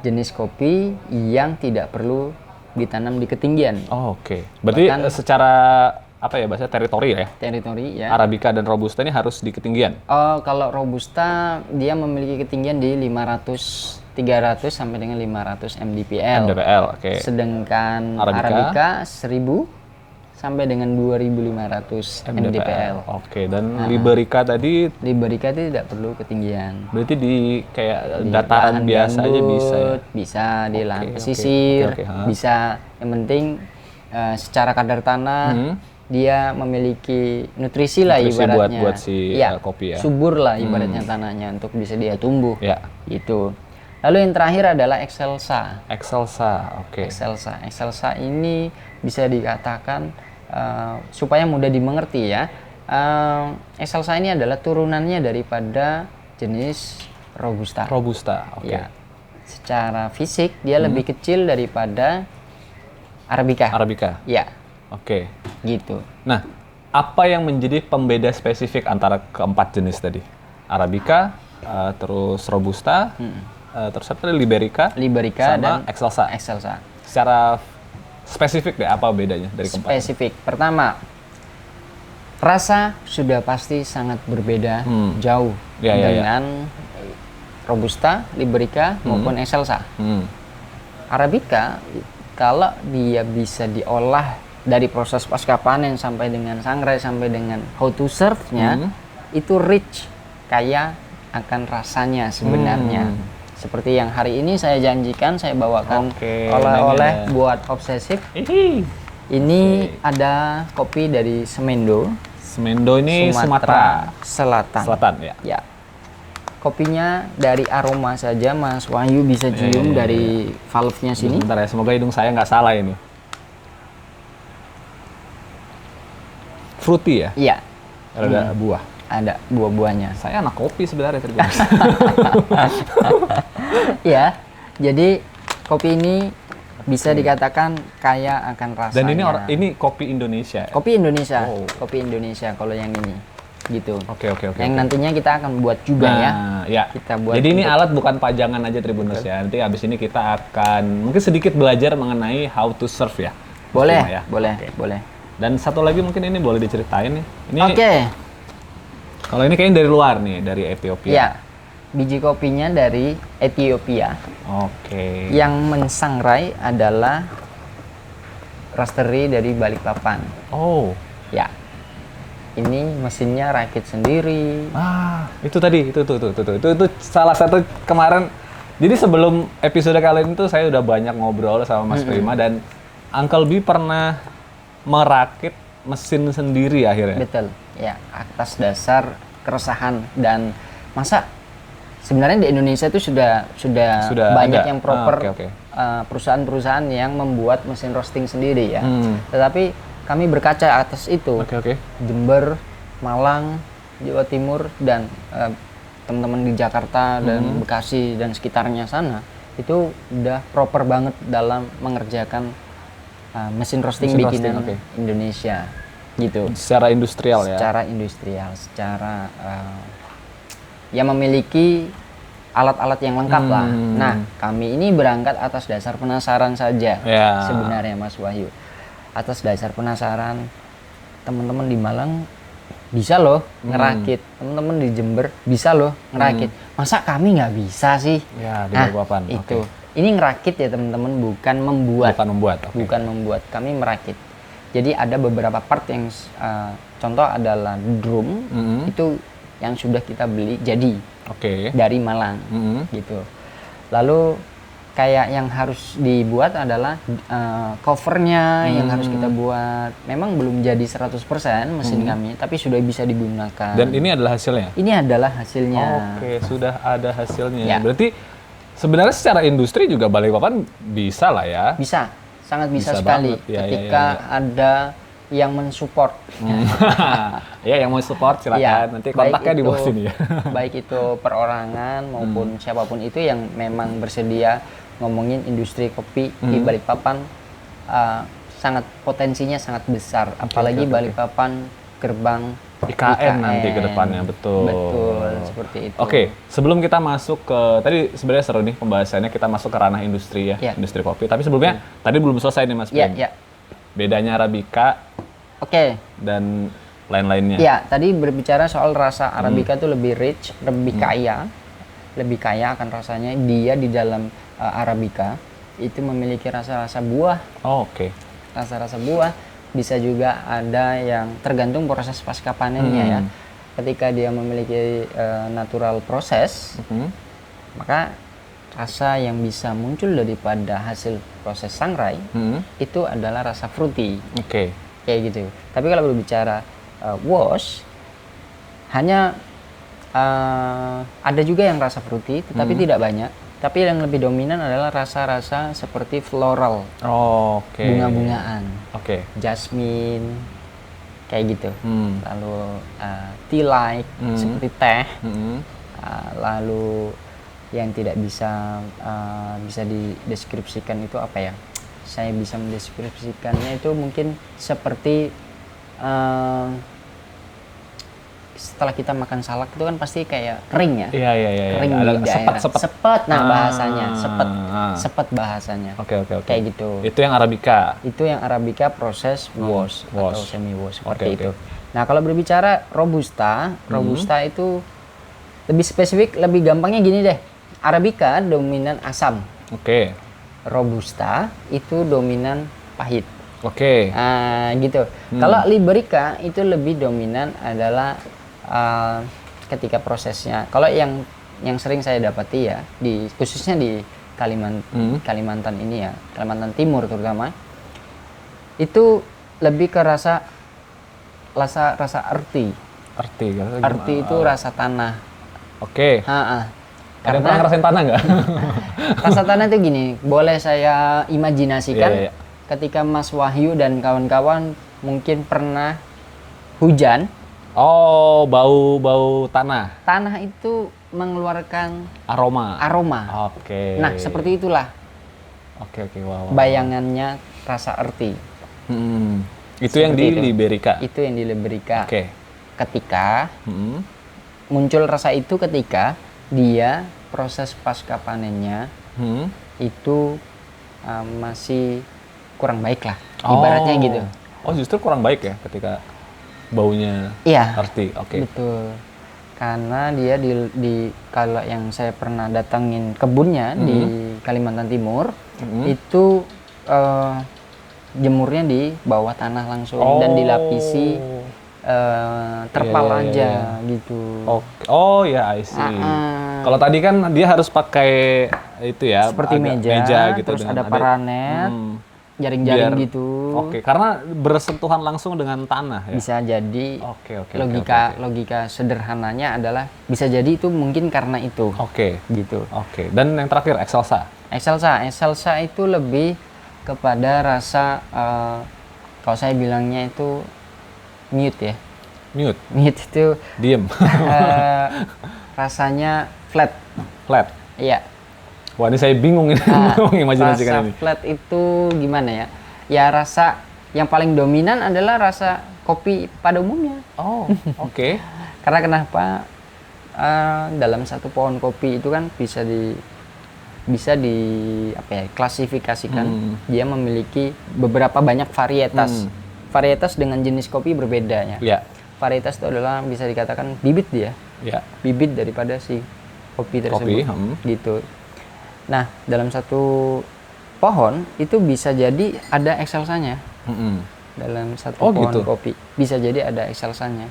Jenis kopi yang tidak perlu ditanam di ketinggian. Berarti secara bahasa teritori ya? Teritori ya. Arabica dan Robusta ini harus di ketinggian? Kalau Robusta dia memiliki ketinggian di 300 sampai dengan 500 mdpl. Sedangkan Arabica 1000 sampai dengan 2.500 mdpl. Dan Liberica tadi? Liberica itu tidak perlu ketinggian. Berarti di kayak dataran biasa aja bisa ya? Bisa di lahan pesisir, bisa. Yang penting secara kadar tanah dia memiliki nutrisi lah ibaratnya. buat si kopi ya? Subur lah ibaratnya tanahnya untuk bisa dia tumbuh. Gitu. Lalu yang terakhir adalah Excelsa. Excelsa ini bisa dikatakan supaya mudah dimengerti ya. Excelsa ini adalah turunannya daripada jenis Robusta. Ya. Secara fisik dia lebih kecil daripada Arabica. Ya. Gitu. Nah, apa yang menjadi pembeda spesifik antara keempat jenis tadi? Arabica, terus Robusta, terus Liberica sama dan Excelsa. Secara spesifik deh, apa bedanya dari keempat? Spesifik. Pertama, rasa sudah pasti sangat berbeda jauh dengan Robusta, Liberica maupun Excelsa. Arabica kalau dia bisa diolah dari proses pasca panen sampai dengan sangrai sampai dengan how to serve-nya itu rich, kaya akan rasanya sebenarnya. Seperti yang hari ini saya janjikan, saya bawakan oleh-oleh buat obsesif. Ini ada kopi dari Semendo, Semendo ini Sumatera Selatan. Selatan ya. Ya. Kopinya dari aroma saja Mas Wahyu bisa cium dari valve-nya sini. Sebentar ya, semoga hidung saya nggak salah ini. Fruity ya? Iya. Ada buah. Ada buah-buahnya. Saya anak kopi sebenarnya Tribuners. Ya. Jadi kopi ini bisa dikatakan kaya akan rasanya. Dan ini kopi Indonesia. Ya? Kopi Indonesia. Oh. Kopi Indonesia kalau yang ini. Gitu. Oke. Yang nantinya kita akan buat juga ya. Kita buat. Jadi ini alat bukan pajangan aja Tribuners ya. Nanti habis ini kita akan mungkin sedikit belajar mengenai how to serve ya. Boleh, ya. boleh. Dan satu lagi mungkin ini boleh diceritain nih. Ini Oke. Kalau ini kayaknya dari luar nih, dari Ethiopia. Ya. Biji kopinya dari Ethiopia. Oke. Yang mensangrai adalah roastery dari Balikpapan. Oh. Ya. Ini mesinnya rakit sendiri. Itu tadi, itu salah satu kemarin. Jadi sebelum episode kali ini tuh saya udah banyak ngobrol sama Mas Prima dan Uncle B pernah merakit mesin sendiri akhirnya. Betul. Ya, atas dasar keresahan dan masa sebenarnya di Indonesia itu sudah banyak ada. yang proper Oke. Perusahaan-perusahaan yang membuat mesin roasting sendiri ya. Tetapi kami berkaca atas itu. Oke. Jember, Malang, Jawa Timur dan teman-teman di Jakarta dan Bekasi dan sekitarnya sana itu udah proper banget dalam mengerjakan mesin roasting bikinan Indonesia gitu. Secara industrial ya. Secara industrial, ya memiliki alat-alat yang lengkap lah. Nah, kami ini berangkat atas dasar penasaran saja sebenarnya Mas Wahyu. Atas dasar penasaran, teman-teman di Malang bisa loh ngerakit, teman-teman di Jember bisa loh ngerakit. Masa kami nggak bisa sih? Ya, di Balikpapan. Itu. Ini ngerakit ya teman-teman, bukan membuat. Bukan membuat. Kami merakit. Jadi ada beberapa part yang contoh adalah drum itu yang sudah kita beli jadi dari Malang gitu. Lalu kayak yang harus dibuat adalah covernya yang harus kita buat. Memang belum jadi 100% mesin kami, tapi sudah bisa digunakan. Dan ini adalah hasilnya? Ini adalah hasilnya. Oke, sudah ada hasilnya. Ya. Berarti sebenarnya secara industri juga Balikpapan bisa lah ya? Bisa, sangat bisa sekali. Ketika ada yang mensupport. Ya, yang mau support silakan. Ya, nanti kontaknya di bawah sini ya. Baik itu perorangan maupun siapapun itu yang memang bersedia ngomongin industri kopi di Balikpapan, sangat potensinya sangat besar. Apalagi Balikpapan gerbang IKN nanti ke depannya, betul. Betul, seperti itu. Oke, sebelum kita masuk ke, tadi sebenarnya seru nih pembahasannya, kita masuk ke ranah industri ya, industri kopi. Tapi sebelumnya, tadi belum selesai nih Mas Prim. Bedanya Arabica dan lain-lainnya. Ya, tadi berbicara soal rasa Arabica itu lebih rich, lebih kaya akan rasanya. Dia di dalam Arabica itu memiliki rasa-rasa buah. Rasa-rasa buah. Bisa juga ada yang tergantung proses pasca panennya ya. Ketika dia memiliki natural proses, maka rasa yang bisa muncul daripada hasil proses sangrai itu adalah rasa fruity. Kayak gitu. Tapi kalau berbicara wash, hanya ada juga yang rasa fruity, tetapi tidak banyak. Tapi yang lebih dominan adalah rasa-rasa seperti floral, bunga-bungaan, jasmine, kayak gitu. Lalu tea light, seperti teh. Lalu yang tidak bisa dideskripsikan itu apa ya? Saya bisa mendeskripsikannya itu mungkin seperti setelah kita makan salak itu kan pasti kayak kering ya. Kering di daerah. Sepet, nah bahasanya. Sepet bahasanya. Kayak gitu. Itu yang Arabica. Itu yang Arabica proses wash atau semi wash seperti itu. Nah, kalau berbicara Robusta itu lebih spesifik, lebih gampangnya gini deh. Arabica dominan asam. Robusta itu dominan pahit. Gitu. Kalau Liberica itu lebih dominan adalah ketika prosesnya. Kalau yang sering saya dapati ya, khususnya di Kalimantan ini ya, Kalimantan Timur terutama, itu lebih ke rasa rasa earthy. Earthy itu rasa tanah. Oke. Ada yang pernah ngerasain tanah nggak? Rasa tanah itu gini, boleh saya imajinasikan Iya. ketika Mas Wahyu dan kawan-kawan mungkin pernah hujan. Oh, bau tanah. Tanah itu mengeluarkan Aroma. Oke. Nah, seperti itulah Oke, wow. bayangannya rasa earthy. Itu yang di Liberica. Itu yang di Liberica. Oke. Ketika muncul rasa itu ketika dia proses pasca panennya itu masih kurang baik lah, ibaratnya gitu. Oh, justru kurang baik ya ketika baunya earthy. Oke. Betul. Karena dia kalau yang saya pernah datangin kebunnya di Kalimantan Timur itu jemurnya di bawah tanah langsung dan dilapisi terpal aja gitu. Oh ya, I see. Kalau tadi kan dia harus pakai itu ya, seperti meja gitu, terus ada paranet, jaring-jaring gitu. Oke, karena bersentuhan langsung dengan tanah ya. Bisa jadi. Oke. Logika sederhananya adalah bisa jadi itu mungkin karena itu. Oke. Gitu. Oke. Dan yang terakhir Excelsa itu lebih kepada rasa kalau saya bilangnya itu mute ya. Mute itu diem. rasanya flat. Iya. Wah, ini saya bingung ini mengimajinasikan ini. Rasa flat itu gimana ya? Ya rasa yang paling dominan adalah rasa kopi pada umumnya. Oh, oke. Karena kenapa? Dalam satu pohon kopi itu kan bisa klasifikasikan dia memiliki beberapa banyak varietas. Varietas dengan jenis kopi berbeda ya. Varietas itu adalah bisa dikatakan bibit dia. Bibit daripada si kopi tersebut. Gitu. Nah, dalam satu pohon itu bisa jadi ada Excelsanya. Dalam satu pohon kopi bisa jadi ada Excelsanya.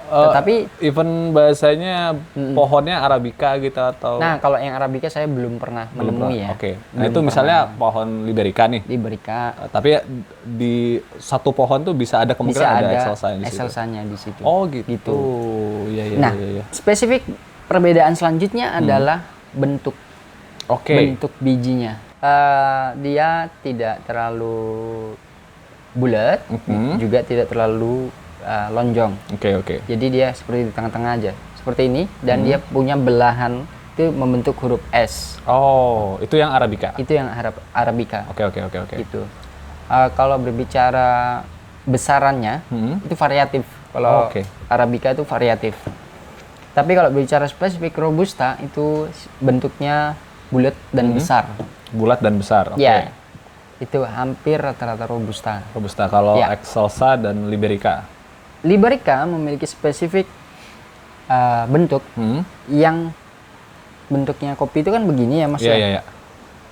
Tetapi even bahasanya pohonnya Arabica gitu atau. Nah, kalau yang Arabica saya belum pernah menemui ya. Oke. Nah, itu misalnya pohon Liberica nih. Tapi di satu pohon tuh bisa ada kemungkinan ada Excelsanya di situ. Oh, gitu. Iya. Nah, spesifik perbedaan selanjutnya adalah bentuk. Bentuk bijinya. Dia tidak terlalu bulat, juga tidak terlalu lonjong. Oke. Jadi dia seperti di tengah-tengah aja, seperti ini, dan dia punya belahan itu membentuk huruf S. Oh, itu yang Arabica. Itu yang Arabica. Oke. Itu. Kalau berbicara besarannya, itu variatif. Kalau Arabica itu variatif. Tapi kalau berbicara spesifik Robusta itu bentuknya bulat dan besar. Bulat dan besar. Oke. Ya. Itu hampir rata-rata Robusta. Kalau Excelsa dan Liberica memiliki spesifik bentuk yang bentuknya kopi itu kan begini ya Mas. Iya.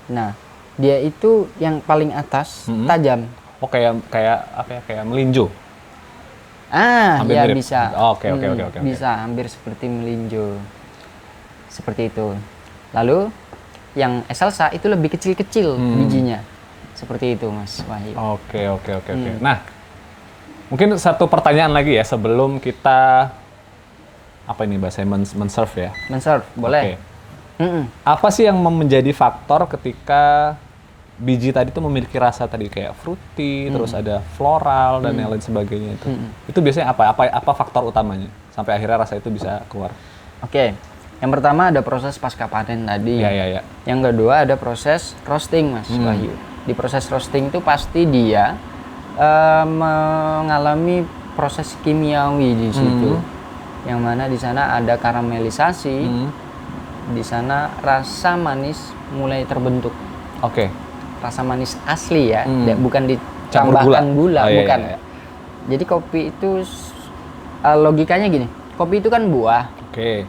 Nah, dia itu yang paling atas tajam. Oh, kayak melinjo. Ya mirip. Bisa. Oke. Bisa hampir seperti melinjo. Seperti itu. Lalu yang Excelsa itu lebih kecil-kecil bijinya. Seperti itu Mas Wahyu. Oke. Nah, mungkin satu pertanyaan lagi ya sebelum kita men-serve ya? Men-serve, boleh. Apa sih yang menjadi faktor ketika biji tadi itu memiliki rasa tadi kayak fruity, terus ada floral dan yang lain sebagainya itu? Itu biasanya apa faktor utamanya sampai akhirnya rasa itu bisa keluar? Oke. Yang pertama ada proses pasca panen tadi. Iya. Yang kedua ada proses roasting Mas Wahyu. Di proses roasting itu pasti dia mengalami proses kimiawi di situ, yang mana di sana ada karamelisasi, di sana rasa manis mulai terbentuk. Oke. Rasa manis asli ya, bukan ditambahkan gula, bukan. Iya. Jadi kopi itu logikanya gini, kopi itu kan buah,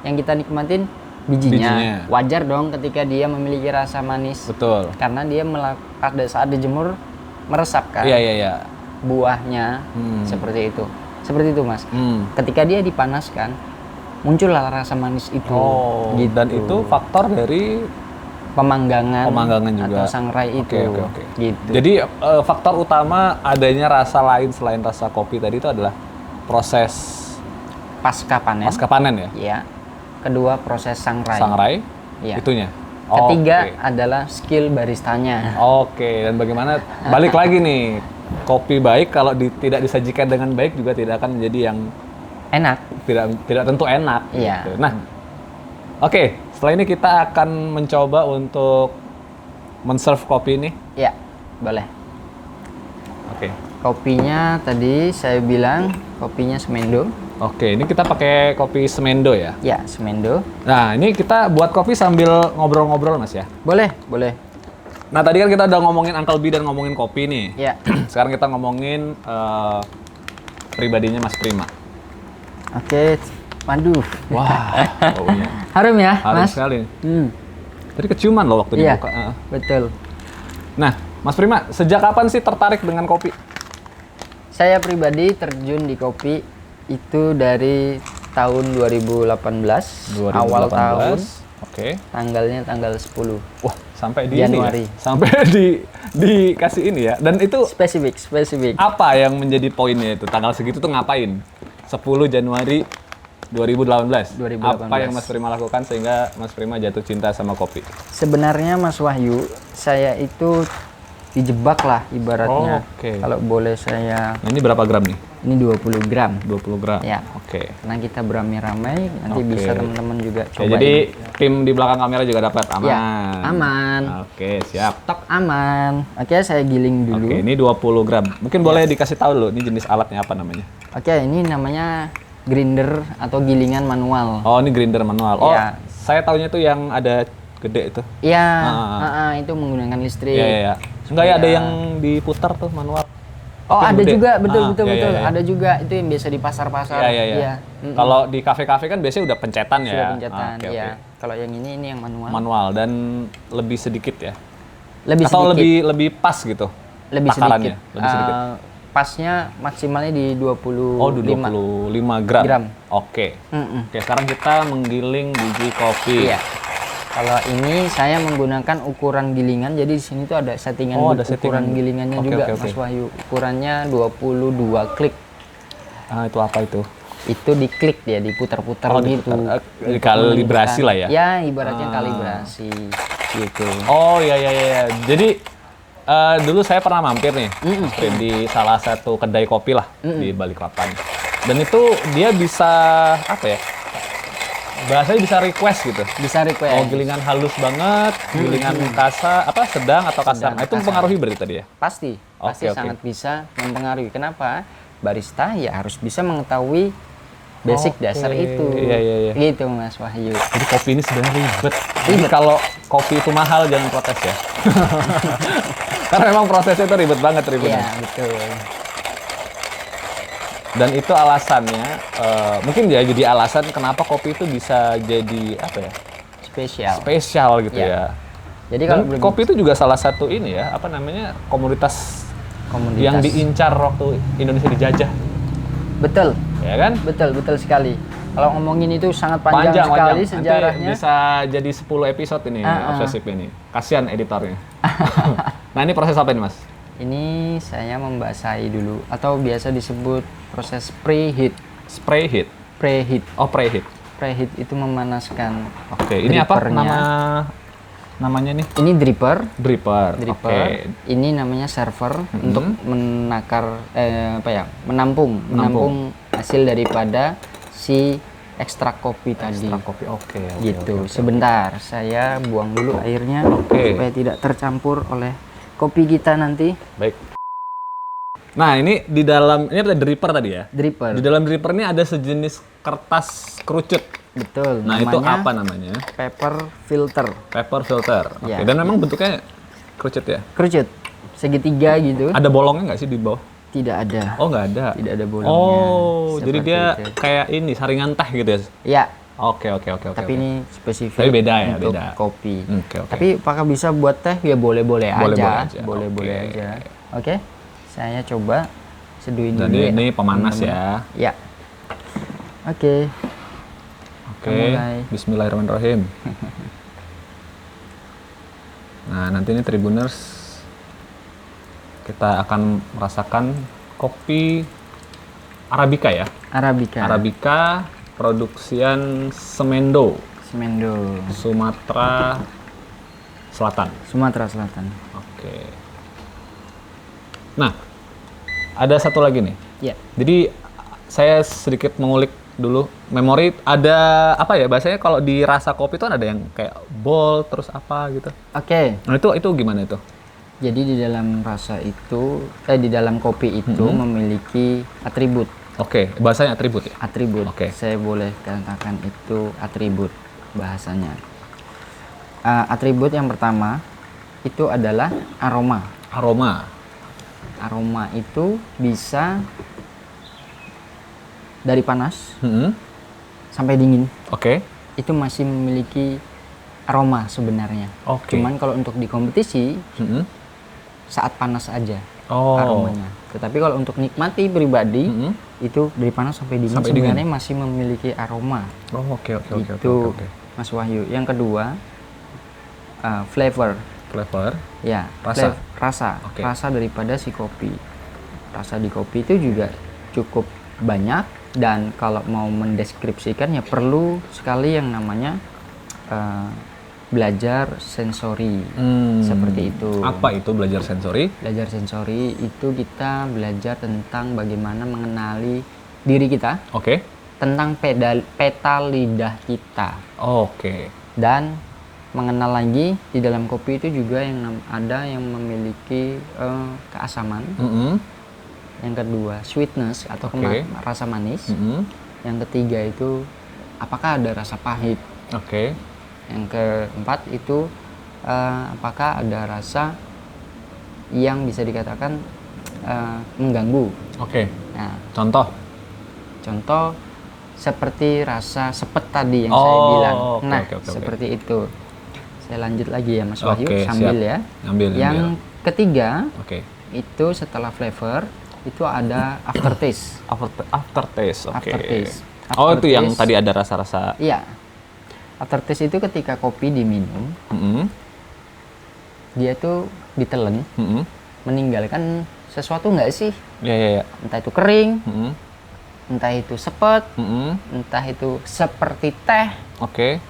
yang kita nikmatin bijinya. Wajar dong ketika dia memiliki rasa manis. Betul. Karena dia pada saat dijemur meresap kan. Iya. Buahnya seperti itu Mas. Ketika dia dipanaskan muncullah rasa manis itu. Gitu. Dan itu faktor dari pemanggangan juga atau sangrai itu. Gitu. Jadi faktor utama adanya rasa lain selain rasa kopi tadi itu adalah proses pasca panen. ya. Ya. Kedua proses sangrai. Sangrai, Iya. itunya. Ketiga Oke. adalah skill baristanya. Oke, dan bagaimana balik lagi nih, kopi baik kalau tidak disajikan dengan baik juga tidak akan menjadi yang Enak. tidak tentu enak. Iya. Gitu. Nah, oke, setelah ini kita akan mencoba untuk men-serve kopi ini. Ya, boleh. Oke. Kopinya tadi saya bilang kopinya Semendo. Oke, ini kita pakai kopi Semendo ya. Ya, Semendo. Nah, ini kita buat kopi sambil ngobrol-ngobrol, Mas ya. Boleh, boleh. Nah, tadi kan kita udah ngomongin Uncle B dan ngomongin kopi nih. Ya. Sekarang kita ngomongin pribadinya Mas Prima. Oke. Waduh. Wah, baunya. Harum ya, Harum Mas? sekali. Hmm. Tadi keciuman loh waktu Iya, dibuka. betul. Nah, Mas Prima, sejak kapan sih tertarik dengan kopi? Saya pribadi terjun di kopi itu dari tahun 2018, awal tahun, Oke. tanggalnya tanggal 10. Wah, sampai di Januari. ini ya? Sampai dikasih ini ya. Dan itu Spesifik. apa yang menjadi poinnya itu? Tanggal segitu tuh ngapain? 10 Januari 2018. 2018. Apa yang Mas Prima lakukan sehingga Mas Prima jatuh cinta sama kopi? Sebenarnya Mas Wahyu, saya itu dijebak lah ibaratnya. Oke. Kalau boleh saya, Nah, ini berapa gram nih? ini 20 gram. 20 gram. Ya. Oke. Karena kita beramai-ramai, nanti Oke. bisa teman-teman juga Ya, cobain. jadi tim di belakang kamera juga dapat aman. Ya, aman. Oke, siap. Stok aman. Oke, saya giling dulu. Oke, ini 20 gram. Mungkin boleh dikasih tahu dulu, ini jenis alatnya apa namanya? Oke, ini namanya grinder atau gilingan manual. Oh, ini grinder manual. Oh, Iya. saya taunya tuh yang ada gede itu. Iya, Ah. itu menggunakan listrik. Iya, iya, iya. Enggak ya, ada yang diputar tuh manual. Oh, Yang ada gede. juga, betul. Iya, iya, iya. Ada juga itu yang biasa di pasar-pasar. Iya, iya, iya. Mm-mm. Kalau di kafe-kafe kan biasanya udah pencetan ya. Sudah pencetan, Oke, ya. oke. Kalau yang ini yang manual. Manual dan lebih sedikit ya. Lebih Atau sedikit. lebih pas gitu. Lebih takarannya? sedikit. Lebih sedikit. Pasnya maksimalnya di 25. Oh, 25 gram. gram. Oke. Mm-mm. Oke, sekarang kita menggiling biji kopi. Iya. Kalau ini saya menggunakan ukuran gilingan, jadi di sini tuh ada settingan Oh, ada ukuran settingan. gilingannya Oke, juga, oke, oke. Mas Wahyu. Ukurannya 22 klik. Ah, itu apa itu? Itu diklik dia, diputar-putar Oh, gitu. diputar. Untuk Dikalibrasi menentukan- lah ya? Ya, ibaratnya Ah. kalibrasi gitu. Oh, iya, iya, iya. Jadi dulu saya pernah mampir nih di salah satu kedai kopi lah di Balikpapan. Dan itu dia bisa apa ya? Bahasanya bisa request gitu. Bisa request. Oh, gilingan halus banget, gilingan kasar, apa sedang atau kasar. Nah, itu kasar. mempengaruhi berarti tadi ya? Pasti Oke, oke. sangat bisa mempengaruhi. Kenapa? Barista ya harus bisa mengetahui basic Oke. dasar itu. Iya, iya, iya. Gitu Mas Wahyu. Jadi kopi ini sebenarnya ribet. Jadi kalau kopi itu mahal jangan protes ya. Karena memang prosesnya itu ribet banget ribetnya. Iya, betul. Dan itu alasannya, mungkin ya jadi alasan kenapa kopi itu bisa jadi apa ya? Spesial. Spesial gitu Iya. ya. Jadi kalau Dan kopi itu juga salah satu ini ya, apa namanya? Komoditas yang diincar waktu Indonesia dijajah. Betul. Ya kan? Betul sekali. Kalau ngomongin itu sangat panjang sekali Nanti sejarahnya. bisa jadi 10 episode ini obsesif ini. Kasihan editornya. Nah, ini proses apa ini, Mas? Ini saya membasahi dulu atau biasa disebut proses preheat. Spray heat. Preheat. Oh, preheat. Preheat itu memanaskan. Oke, ini apa drippernya. namanya nih? Ini dripper. Dripper. Dripper. Oke. Ini namanya server untuk menakar menampung hasil daripada si ekstrak kopi tadi. Ekstrak kopi. Oke, oke, Gitu. oke. Sebentar, saya buang dulu airnya Oke. supaya tidak tercampur oleh kopi kita nanti. Baik. Nah, ini di dalam ini ada dripper tadi ya. Dripper. Di dalam dripper ini ada sejenis kertas kerucut. Betul. Nah, itu namanya apa namanya? paper filter. Paper filter. Oke. Ya. Dan memang bentuknya kerucut ya. Kerucut. Segitiga gitu. Ada bolongnya nggak sih di bawah? Tidak ada. Oh, nggak ada. Tidak ada bolongnya. Oh, jadi Seperti dia itu. kayak ini saringan teh gitu ya. Ya, Oke, oke, oke, oke. tapi oke. ini spesifik Tapi beda ya, untuk beda. kopi. Oke, oke. Tapi apakah bisa buat teh? Ya boleh-boleh Boleh-boleh aja. aja. Boleh-boleh Oke. aja. Oke. Saya coba seduhin dulu. Jadi ya, ini pemanas teman-teman. ya. Ya. Oke. Oke. mulai. Bismillahirrahmanirrahim. Nah, nanti ini Tribuners kita akan merasakan kopi Arabica ya? Arabica. Arabica produksian Semendo, Semendo. Sumatera Selatan. Sumatera Selatan. Oke. Nah, ada satu lagi nih. Ya. Jadi saya sedikit mengulik dulu memori, ada apa ya bahasanya kalau di rasa kopi itu ada yang kayak bold terus apa gitu. Oke. Nah itu gimana itu? Jadi di dalam rasa itu, di dalam kopi itu memiliki atribut. Oke, bahasanya atribut ya? Atribut. Oke. Saya boleh katakan itu atribut bahasanya. Atribut yang pertama itu adalah aroma. Aroma. Aroma itu bisa dari panas sampai dingin. Oke. Itu masih memiliki aroma sebenarnya. Oke. Cuman kalau untuk di kompetisi saat panas aja aromanya. Tetapi kalau untuk nikmati pribadi itu dari panas sampai dingin sebenarnya masih memiliki aroma. Oh, oke. Itu Mas Wahyu. Yang kedua flavor. Flavor. Ya, Rasa. Rasa. Okay. Rasa daripada si kopi. Rasa di kopi itu juga cukup banyak, dan kalau mau mendeskripsikan ya perlu sekali yang namanya belajar sensori. Seperti itu. Apa itu belajar sensori? Belajar sensori itu kita belajar tentang bagaimana mengenali diri kita. Oke. Tentang peta lidah kita. Oke. Dan mengenal lagi di dalam kopi itu juga yang ada yang memiliki keasaman. Yang kedua sweetness atau rasa manis. Yang ketiga itu apakah ada rasa pahit. Oke. Yang keempat itu apakah ada rasa yang bisa dikatakan mengganggu. Oke. Nah, contoh seperti rasa sepet tadi yang saya bilang. Nah, seperti itu. Saya lanjut lagi ya Mas Wahyu, sambil siap. Ya. Ambil. Yang ketiga, itu setelah flavor itu ada aftertaste. Aftertaste. Oke. Aftertaste. Oh, itu yang tadi ada rasa-rasa. Iya. Aftertaste itu ketika kopi diminum, dia tuh ditelan, meninggalkan sesuatu nggak sih? Iya. Entah itu kering, entah itu sepet, entah itu seperti teh. Oke.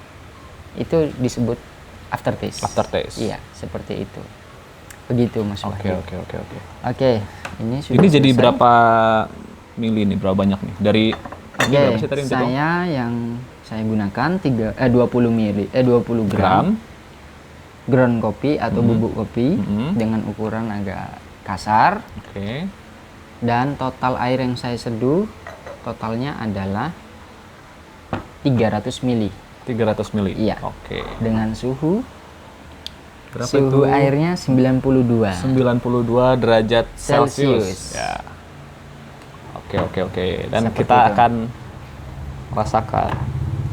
Itu disebut aftertaste. Aftertaste. Iya, seperti itu. Begitu Mas Wahyu. Oke. Ini sudah jadi selesai. Berapa mili nih? Berapa banyak nih? Dari berapa sih tadi yang saya gunakan 20 gram ground kopi atau bubuk kopi dengan ukuran agak kasar. Oke. Dan total air yang saya seduh totalnya adalah 300 mili. 300 mili. Iya. Oke. Dengan suhu berapa suhu itu? airnya 92 derajat Celcius. Ya. Oke. Dan seperti kita akan rasakan.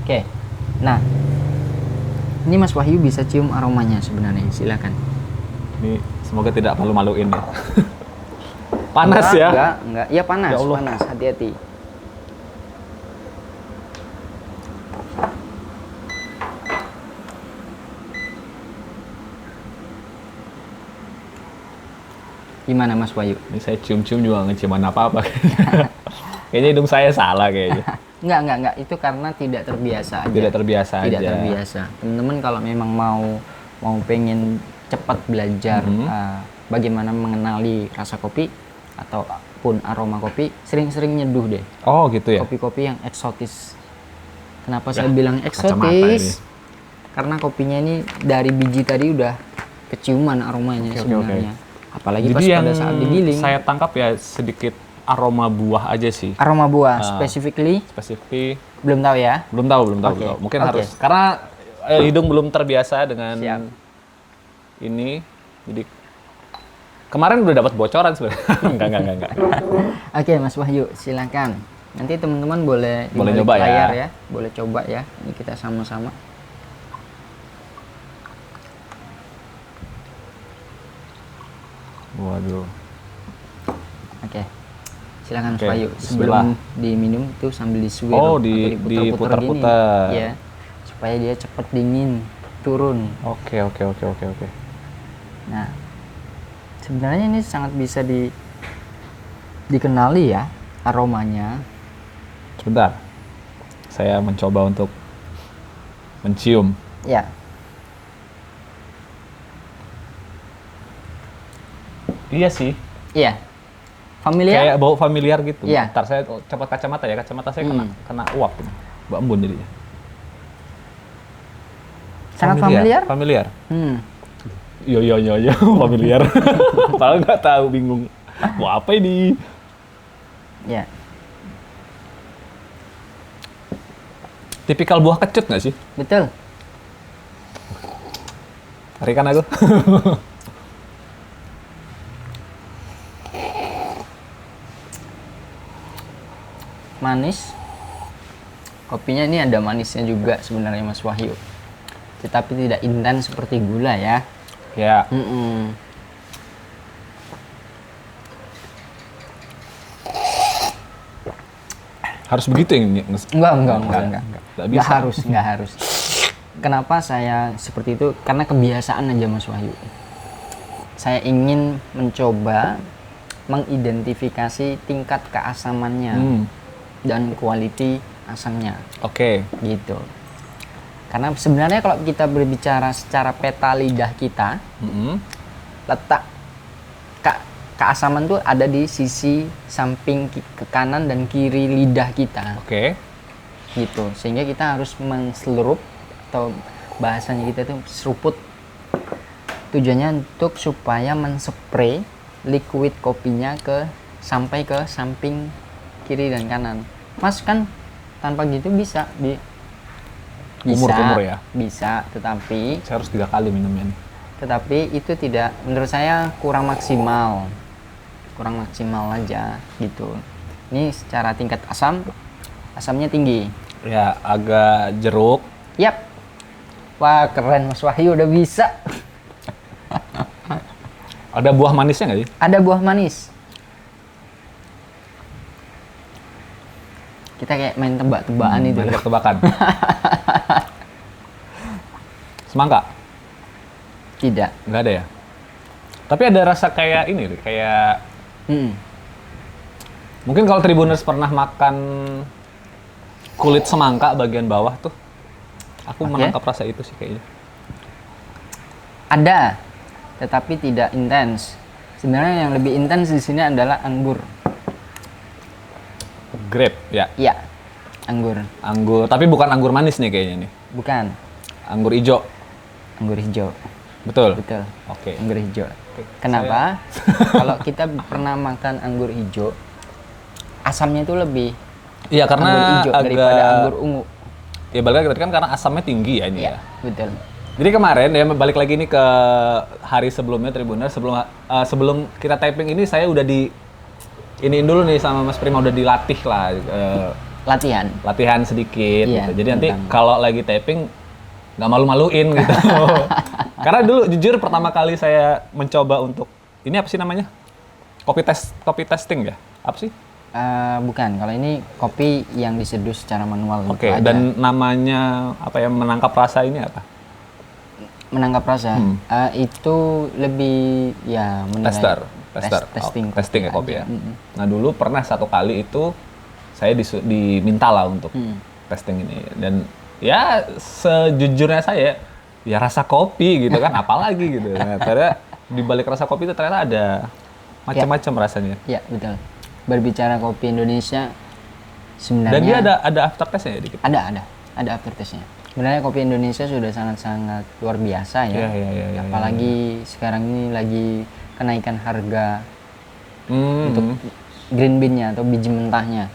Oke. Nah, ini Mas Wahyu bisa cium aromanya sebenarnya. Silakan. Ini semoga tidak malu-maluin ya. Panas ya? Enggak. Ya panas, ya Allah. Panas. Hati-hati. Gimana Mas Wahyu? Ini saya cium-cium juga ngeciuman apa-apa. Kayaknya hidung saya salah kayaknya. Enggak. Itu karena tidak terbiasa aja. Tidak terbiasa. Teman-teman kalau memang mau pengen cepat belajar bagaimana mengenali rasa kopi ataupun aroma kopi, sering-sering nyeduh deh. Oh gitu ya? Kopi-kopi yang eksotis. Kenapa saya bilang eksotis? Karena kopinya ini dari biji tadi udah keciuman aromanya sebenarnya. Apalagi jadi pas pada saat digiling. Saya tangkap ya sedikit aroma buah aja sih. Aroma buah, specifically? Belum tahu ya? Belum tahu. Mungkin harus, karena hidung belum terbiasa dengan ini. Jadi kemarin udah dapat bocoran sebenarnya. Enggak. Oke, Mas Wahyu, silakan. Nanti teman-teman boleh coba layar ya. Boleh coba ya. Ini kita sama-sama. Waduh. Oke. Silakan Mas Wahyu. Sebelum diminum itu sambil disuir atau diputar-putar. Ya. Supaya dia cepat dingin, turun. Oke. Nah, sebenarnya ini sangat bisa dikenali ya. aromanya. Sebentar. Saya mencoba untuk mencium. Ya. Iya sih. Iya. Familiar? Kayak bau familiar gitu. Iya. Ntar saya copot kacamata ya. Kacamata saya kena uap. Mbak embun jadinya. Sangat familiar? Familiar. Hmm. Iya, familiar. Padahal nggak tahu, bingung. Mau apa ini? Ya. Tipikal buah kecut nggak sih? Betul. Hari kan aku. Manis. Kopinya ini ada manisnya juga sebenarnya Mas Wahyu. Tetapi tidak intens seperti gula ya. Ya. Harus begitu ya? Enggak. Nggak harus. Kenapa saya seperti itu? Karena kebiasaan aja Mas Wahyu. Saya ingin mencoba mengidentifikasi tingkat keasamannya dan quality asamnya. Oke. Gitu. Karena sebenarnya kalau kita berbicara secara peta lidah kita, letak keasaman tuh ada di sisi samping ke kanan dan kiri lidah kita. Oke. Gitu. Sehingga kita harus menselurup atau bahasanya kita itu seruput. Tujuannya untuk supaya menspray liquid kopinya sampai ke samping kiri dan kanan. Mas kan tanpa gitu bisa Umur ya? Bisa, tetapi Saya harus 3 kali minumnya nih. tetapi itu tidak, menurut saya kurang maksimal aja gitu. Ini secara tingkat asamnya tinggi. Ya, agak jeruk. Yap. Wah, keren Mas Wahyu udah bisa. Ada buah manisnya nggak sih? Ada buah manis. Kita kayak main tebak-tebakan itu. Main tebak-tebakan. Semangka? Tidak. Nggak ada ya? Tapi ada rasa kayak ini, kayak mungkin kalau Tribuners pernah makan kulit semangka bagian bawah tuh, aku menangkap rasa itu sih kayaknya. Ada, tetapi tidak intens. Sebenarnya yang lebih intens di sini adalah anggur. Grape, ya? Iya, anggur. Anggur, tapi bukan anggur manis nih kayaknya nih. Bukan. Anggur hijau. Anggur hijau. Betul? Betul. Oke. Anggur hijau. Kenapa? Kalau kita pernah makan anggur hijau, asamnya itu lebih Iya, karena anggur hijau daripada anggur ungu. Ya balik lagi tadi kan karena asamnya tinggi ya ini Iya, ya. betul. Jadi kemarin ya balik lagi nih ke hari sebelumnya Tribuners, sebelum kita taping ini saya udah iniin dulu nih sama Mas Prima, udah dilatih lah latihan sedikit Iya, gitu. Jadi nanti tentang. kalau lagi taping nggak malu-maluin gitu. Karena dulu jujur pertama kali saya mencoba untuk ini apa sih namanya? Kopi testing ya? Apa sih? Bukan, kalau ini kopi yang diseduh secara manual. Oke, dan namanya apa ya, menangkap rasa ini apa? Menangkap rasa itu lebih ya menilai testing ya kopi ya. Nah dulu pernah satu kali itu saya diminta lah untuk testing ini, dan ya sejujurnya saya ya rasa kopi gitu kan, apalagi gitu. Nah, ternyata di balik rasa kopi itu ternyata ada macam-macam rasanya. Ya betul. Berbicara kopi Indonesia sebenarnya. Dan dia ada aftertaste-nya ya dikit. Ada aftertaste-nya. Sebenarnya kopi Indonesia sudah sangat-sangat luar biasa ya. Iya. Apalagi sekarang ini lagi kenaikan harga untuk green bean-nya atau biji mentahnya.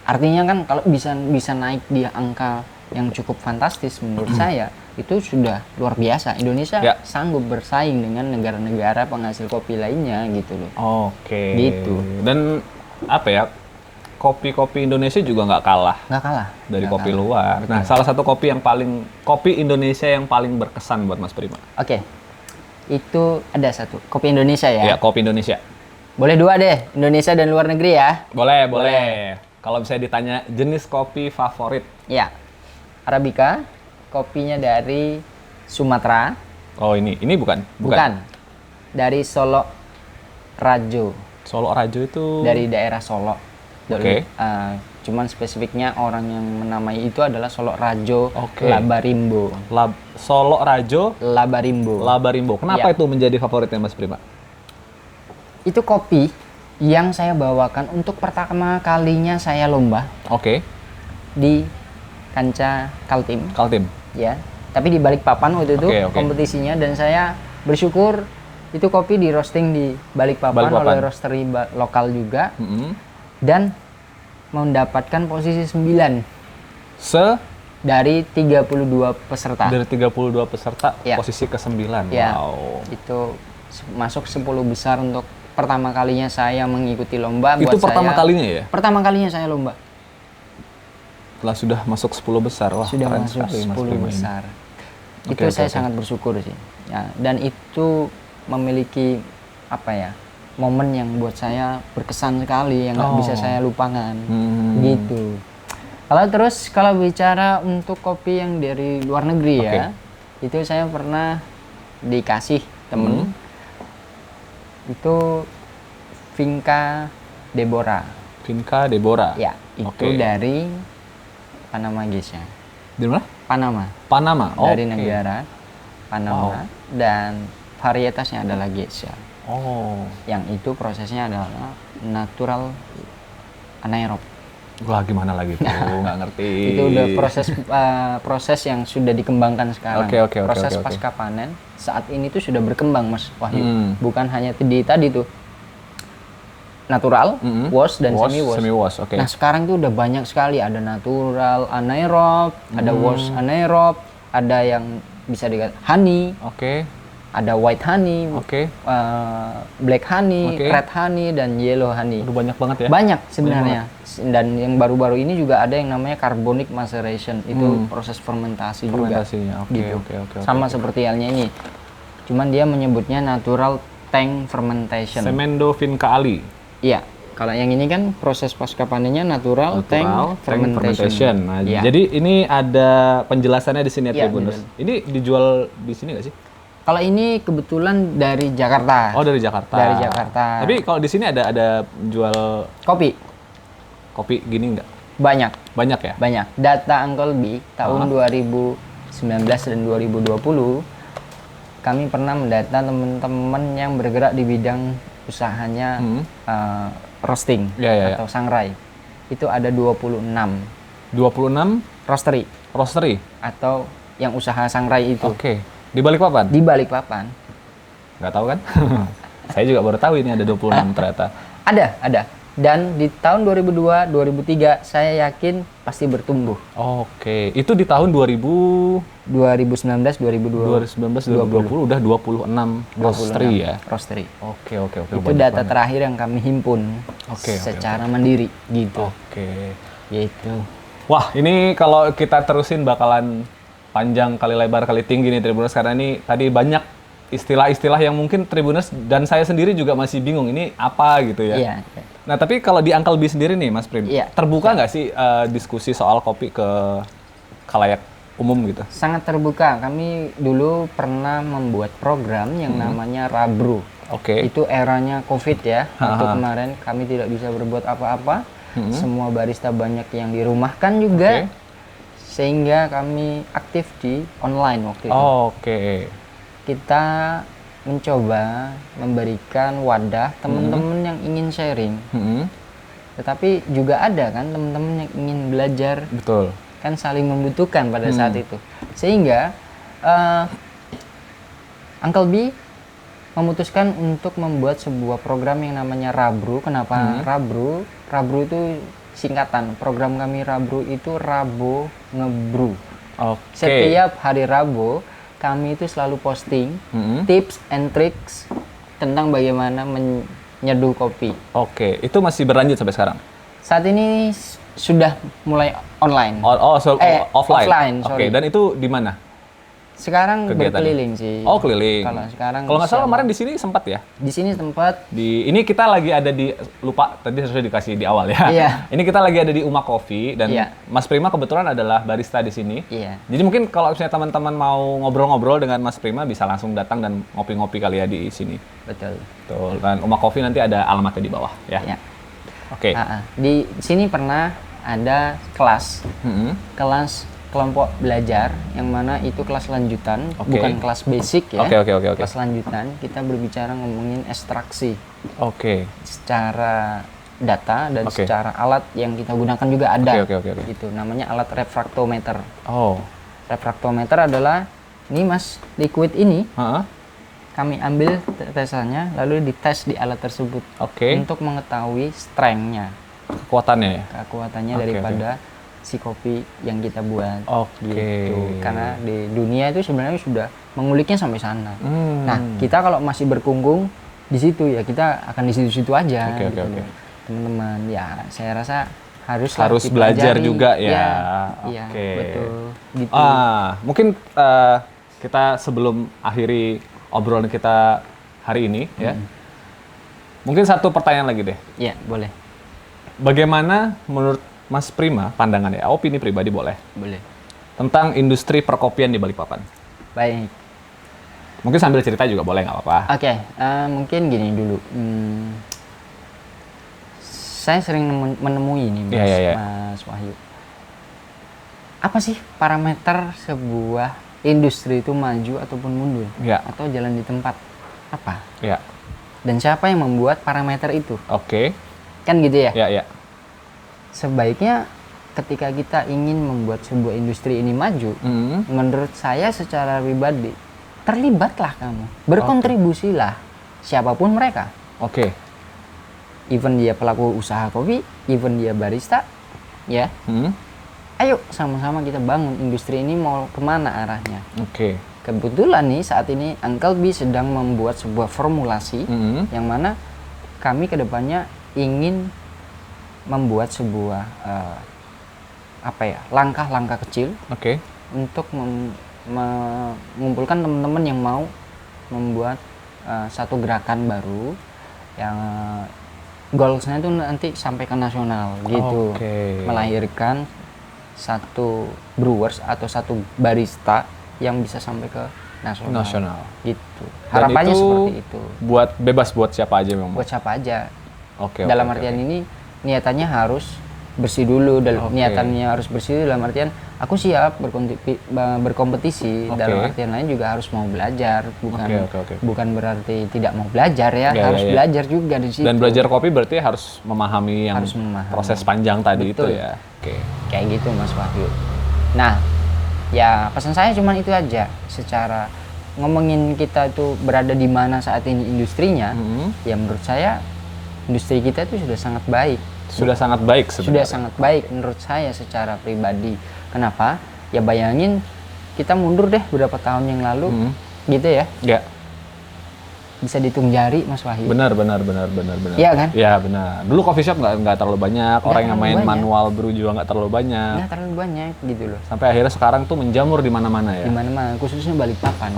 Artinya kan kalau bisa naik di angka yang cukup fantastis menurut saya, itu sudah luar biasa. Indonesia sanggup bersaing dengan negara-negara penghasil kopi lainnya gitu loh. Oke. Gitu. Dan apa ya, kopi Indonesia juga nggak kalah dari kopi luar. Nah, salah satu kopi Indonesia yang paling berkesan buat Mas Prima. Oke. Itu ada satu kopi Indonesia ya. Ya, kopi Indonesia. Boleh dua deh, Indonesia dan luar negeri ya. Boleh. Kalau misalnya ditanya jenis kopi favorit. Ya. Arabica, kopinya dari Sumatera. Oh, ini bukan. Dari Solo Rajo. Solo Rajo itu Dari daerah Solo. Oke. Cuman spesifiknya orang yang menamai itu adalah Solok Rajo Oke. Labarimbo. Solok Rajo Labarimbo. Labarimbo. Kenapa Ya. itu menjadi favoritnya Mas Prima? Itu kopi yang saya bawakan untuk pertama kalinya saya lomba Oke. di kancah Kaltim. Kaltim. Ya, tapi di Balikpapan waktu itu Oke. kompetisinya, dan saya bersyukur itu kopi di roasting di Balikpapan oleh roastery lokal juga, dan mendapatkan posisi 9 dari 32 peserta. Dari 32 peserta Ya. posisi ke-9. Ya, Wow. itu masuk 10 besar untuk pertama kalinya saya mengikuti lomba. Itu Buat pertama saya, kalinya ya? Pertama kalinya saya lomba. Setelah sudah masuk 10 besar. Wah, Sudah keren masuk sekali, Mas 10 Prima ini. besar. Oke, Itu oke, saya oke. sangat bersyukur sih. Ya, dan itu memiliki apa ya? Momen yang buat saya berkesan sekali, yang nggak bisa saya lupakan. Gitu. Kalau bicara untuk kopi yang dari luar negeri ya, itu saya pernah dikasih temen. Itu Vinca Deborah. Vinca Deborah. Ya, itu Oke. dari Panama guys ya. Di mana? Panama. Panama. Dari Oke. negara Panama, dan varietasnya adalah geisha. Oh. Yang itu prosesnya adalah natural anaerob. Wah, gimana lagi tuh? Nggak ngerti. Itu udah proses yang sudah dikembangkan sekarang. Oke, Proses oke. pasca panen saat ini tuh sudah berkembang, Mas Wahyu. Bukan hanya tadi tuh natural, wash dan semi-wash. Semi-wash, oke. Nah, sekarang tuh udah banyak sekali, ada natural anaerob, ada wash anaerob, ada yang bisa dikatakan honey, Oke. ada white honey, Oke. black honey, Oke. red honey, dan yellow honey. Udah banyak banget ya? Banyak sebenarnya. Dan yang baru-baru ini juga ada yang namanya carbonic maceration. Itu proses fermentasi juga. Fermentasinya. Oke, Gitu. oke. Sama seperti halnya ini. Cuman dia menyebutnya natural tank fermentation. Semendo Vinca Ali. Iya. Kalau yang ini kan proses pasca panennya natural tank fermentation. Nah, Iya. jadi ini ada penjelasannya di sini ya, Iya, Tribuners. Ini dijual di sini nggak sih? Kalau ini kebetulan dari Jakarta. Oh, dari Jakarta. Dari Jakarta. Tapi kalau di sini ada jual Kopi kopi gini nggak? banyak. Banyak ya? Banyak. Data Uncle B tahun 2019 dan 2020, kami pernah mendata teman-teman yang bergerak di bidang usahanya roasting Ya. atau sangrai. Itu ada 26 26 roastery roastery. atau yang usaha sangrai itu Oke. Di Balikpapan? di Balikpapan. Nggak tahu kan? Saya juga baru tahu ini ada 26 ternyata. Ada. Dan di tahun 2002, 2003 saya yakin pasti bertumbuh. Oke. Itu di tahun 2019, 2020 2019 2020 udah 26 roastery ya. roastery. Oke. Itu banyak data banget. terakhir yang kami himpun Oke. secara mandiri gitu. Oke. Gitu. Wah, ini kalau kita terusin bakalan panjang kali lebar kali tinggi nih Tribuners, karena ini tadi banyak istilah-istilah yang mungkin Tribuners dan saya sendiri juga masih bingung ini apa gitu ya. Iya. Nah, tapi kalau di Uncle B sendiri nih Mas Prim, Iya. terbuka nggak sih diskusi soal kopi ke khalayak umum gitu? Sangat terbuka. Kami dulu pernah membuat program yang namanya Rabru. Oke. Itu eranya COVID ya. Waktu kemarin kami tidak bisa berbuat apa-apa. Semua barista banyak yang dirumahkan juga. Oke. Sehingga kami aktif di online waktu itu. Oke. Kita mencoba memberikan wadah teman-teman yang ingin sharing. Tetapi juga ada kan teman-teman yang ingin belajar, Betul. kan saling membutuhkan pada saat itu. Sehingga Uncle B memutuskan untuk membuat sebuah program yang namanya Rabru. Kenapa Rabru? Rabru itu singkatan. Program kami Rabru itu Rabo Ngebrew. Oke. Setiap hari Rabu kami itu selalu posting tips and tricks tentang bagaimana menyeduh kopi. Oke. Itu masih berlanjut sampai sekarang? Saat ini sudah mulai online. Offline. Offline, Oke. sorry. Dan itu di mana? Sekarang Kegiatannya? berkeliling sih. Oh, keliling. Kalau sekarang Kalau nggak salah siapa? kemarin di sini sempat ya? Di sini tempat Ini kita lagi ada di, lupa tadi sudah dikasih di awal ya. Iya. Ini kita lagi ada di Uma Coffee dan Iya. Mas Prima kebetulan adalah barista di sini. Iya. Jadi mungkin kalau misalnya teman-teman mau ngobrol-ngobrol dengan Mas Prima bisa langsung datang dan ngopi-ngopi kali ya di sini. betul. Betul. Dan Uma Coffee nanti ada alamatnya di bawah ya. Ya. Oke. Di sini pernah ada kelas kelompok belajar yang mana itu kelas lanjutan, bukan kelas basic ya. Oke. Kelas lanjutan kita berbicara ngomongin ekstraksi. Oke. Secara data dan secara alat yang kita gunakan juga ada. Oke. Itu namanya alat refraktometer. Oh. Refraktometer adalah ini Mas, liquid ini. Kami ambil tetesannya lalu dites di alat tersebut. Untuk mengetahui strength-nya. Kekuatannya daripada si kopi yang kita buat. Gitu. Karena di dunia itu sebenarnya sudah menguliknya sampai sana. Nah, kita kalau masih berkungkung di situ ya kita akan di situ-situ aja. Teman-teman, ya saya rasa harus belajar juga ya. Iya, betul. Gitu. Mungkin kita sebelum akhiri obrolan kita hari ini ya. Mungkin satu pertanyaan lagi deh. Iya, boleh. Bagaimana menurut Mas Prima, pandangannya, opini pribadi boleh? Boleh. Tentang industri perkopian di Balikpapan? Baik. Mungkin sambil cerita juga boleh, nggak apa-apa. Oke, mungkin gini dulu. Saya sering menemui ini, Mas Wahyu. Apa sih parameter sebuah industri itu maju ataupun mundur? Atau jalan di tempat? Apa? Dan siapa yang membuat parameter itu? Kan gitu ya? Sebaiknya ketika kita ingin membuat sebuah industri ini maju, menurut saya secara pribadi, terlibatlah kamu, berkontribusilah siapapun mereka. Even dia pelaku usaha kopi, even dia barista, ya. Ayo sama-sama kita bangun industri ini mau kemana arahnya. Kebetulan nih saat ini Uncle B sedang membuat sebuah formulasi yang mana kami kedepannya ingin membuat sebuah langkah-langkah kecil untuk mengumpulkan teman-teman yang mau membuat satu gerakan baru yang goalsnya itu nanti sampai ke nasional gitu, melahirkan satu brewers atau satu barista yang bisa sampai ke nasional. Gitu. Harapannya seperti itu. Bebas buat siapa aja memang. Buat siapa aja. Dalam artian ini niatannya harus bersih dulu. Niatannya harus bersih dalam artian aku siap berkompetisi. Dalam artian lain juga harus mau belajar. Bukan berarti tidak mau belajar ya. Harus belajar juga di situ. Dan belajar kopi berarti harus memahami proses panjang tadi. Betul. Itu ya. Kayak gitu Mas Wahyu. Nah, ya pesan saya cuma itu aja. Secara ngomongin kita itu berada di mana saat ini industrinya, ya menurut saya industri kita itu sudah sangat baik. Sudah sangat baik sebenarnya. Sudah sangat baik menurut saya secara pribadi. Kenapa? Ya bayangin kita mundur deh beberapa tahun yang lalu, gitu ya. Bisa dihitung jari Mas Wahyu. Benar. Iya kan? Iya benar. Dulu coffee shop nggak terlalu banyak, orang yang main manual brew juga nggak terlalu banyak. Nggak terlalu banyak gitu loh. Sampai akhirnya sekarang tuh menjamur di mana-mana ya. Di mana-mana, khususnya Balikpapan.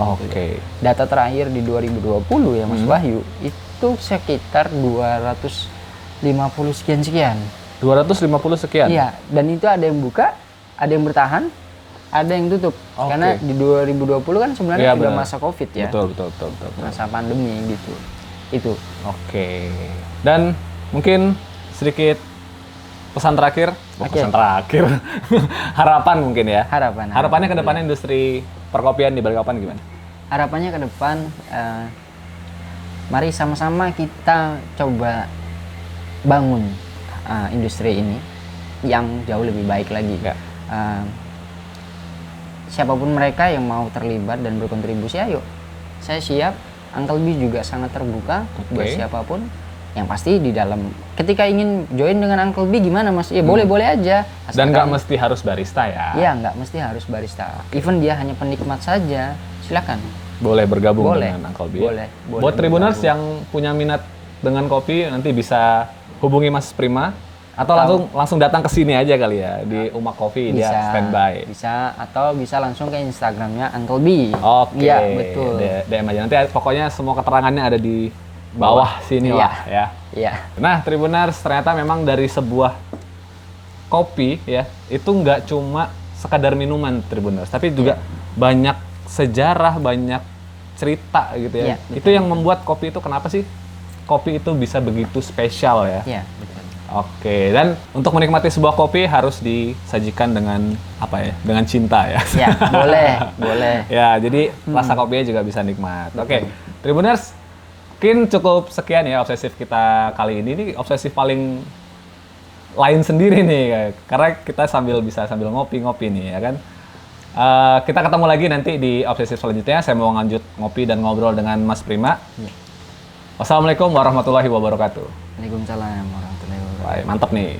Data terakhir di 2020 ya Mas Wahyu, itu sekitar 250 sekian. 250 sekian? Iya, dan itu ada yang buka, ada yang bertahan, ada yang tutup. Karena di 2020 kan sebenarnya sudah masa Covid ya. Betul. Masa pandemi gitu. Itu. Dan mungkin sedikit pesan terakhir. Pesan terakhir. Harapan mungkin ya. Harapannya ke depannya industri perkopian di Balikpapan gimana? Harapannya ke depan, mari sama-sama kita coba bangun industri ini yang jauh lebih baik lagi. Siapapun mereka yang mau terlibat dan berkontribusi, ayo. Saya siap, Uncle B juga sangat terbuka buat siapapun. Yang pasti di dalam, ketika ingin join dengan Uncle B gimana Mas? Ya boleh-boleh aja. Dan nggak mesti harus barista ya? Iya, nggak mesti harus barista. Even dia hanya penikmat saja, silakan. Boleh bergabung dengan Uncle B. Boleh. Buat Tribuners yang punya minat dengan kopi, nanti bisa hubungi Mas Prima. Atau langsung datang ke sini aja kali ya, di Umak Coffee, dia standby. Bisa, atau bisa langsung ke Instagramnya Uncle B. Iya, betul. DM aja, nanti pokoknya semua keterangannya ada di bawah sini lah ya. Nah, Tribuners, ternyata memang dari sebuah kopi ya, itu nggak cuma sekadar minuman Tribuners, tapi juga banyak sejarah, banyak cerita gitu ya. Itu yang membuat kopi itu, kenapa sih kopi itu bisa begitu spesial ya? Iya, betul. Oke, dan untuk menikmati sebuah kopi harus disajikan dengan apa ya? Dengan cinta ya. Ya, boleh. Ya, jadi rasa kopinya juga bisa nikmat. Oke, Tribuners, mungkin cukup sekian ya obsesif kita kali ini. Ini obsesif paling lain sendiri nih, karena kita bisa sambil ngopi-ngopi nih, ya kan. Kita ketemu lagi nanti di obsesif selanjutnya. Saya mau lanjut ngopi dan ngobrol dengan Mas Prima. Ya. Wassalamualaikum warahmatullahi wabarakatuh. Waalaikumsalam warahmatullahi wabarakatuh. Baik, mantap nih.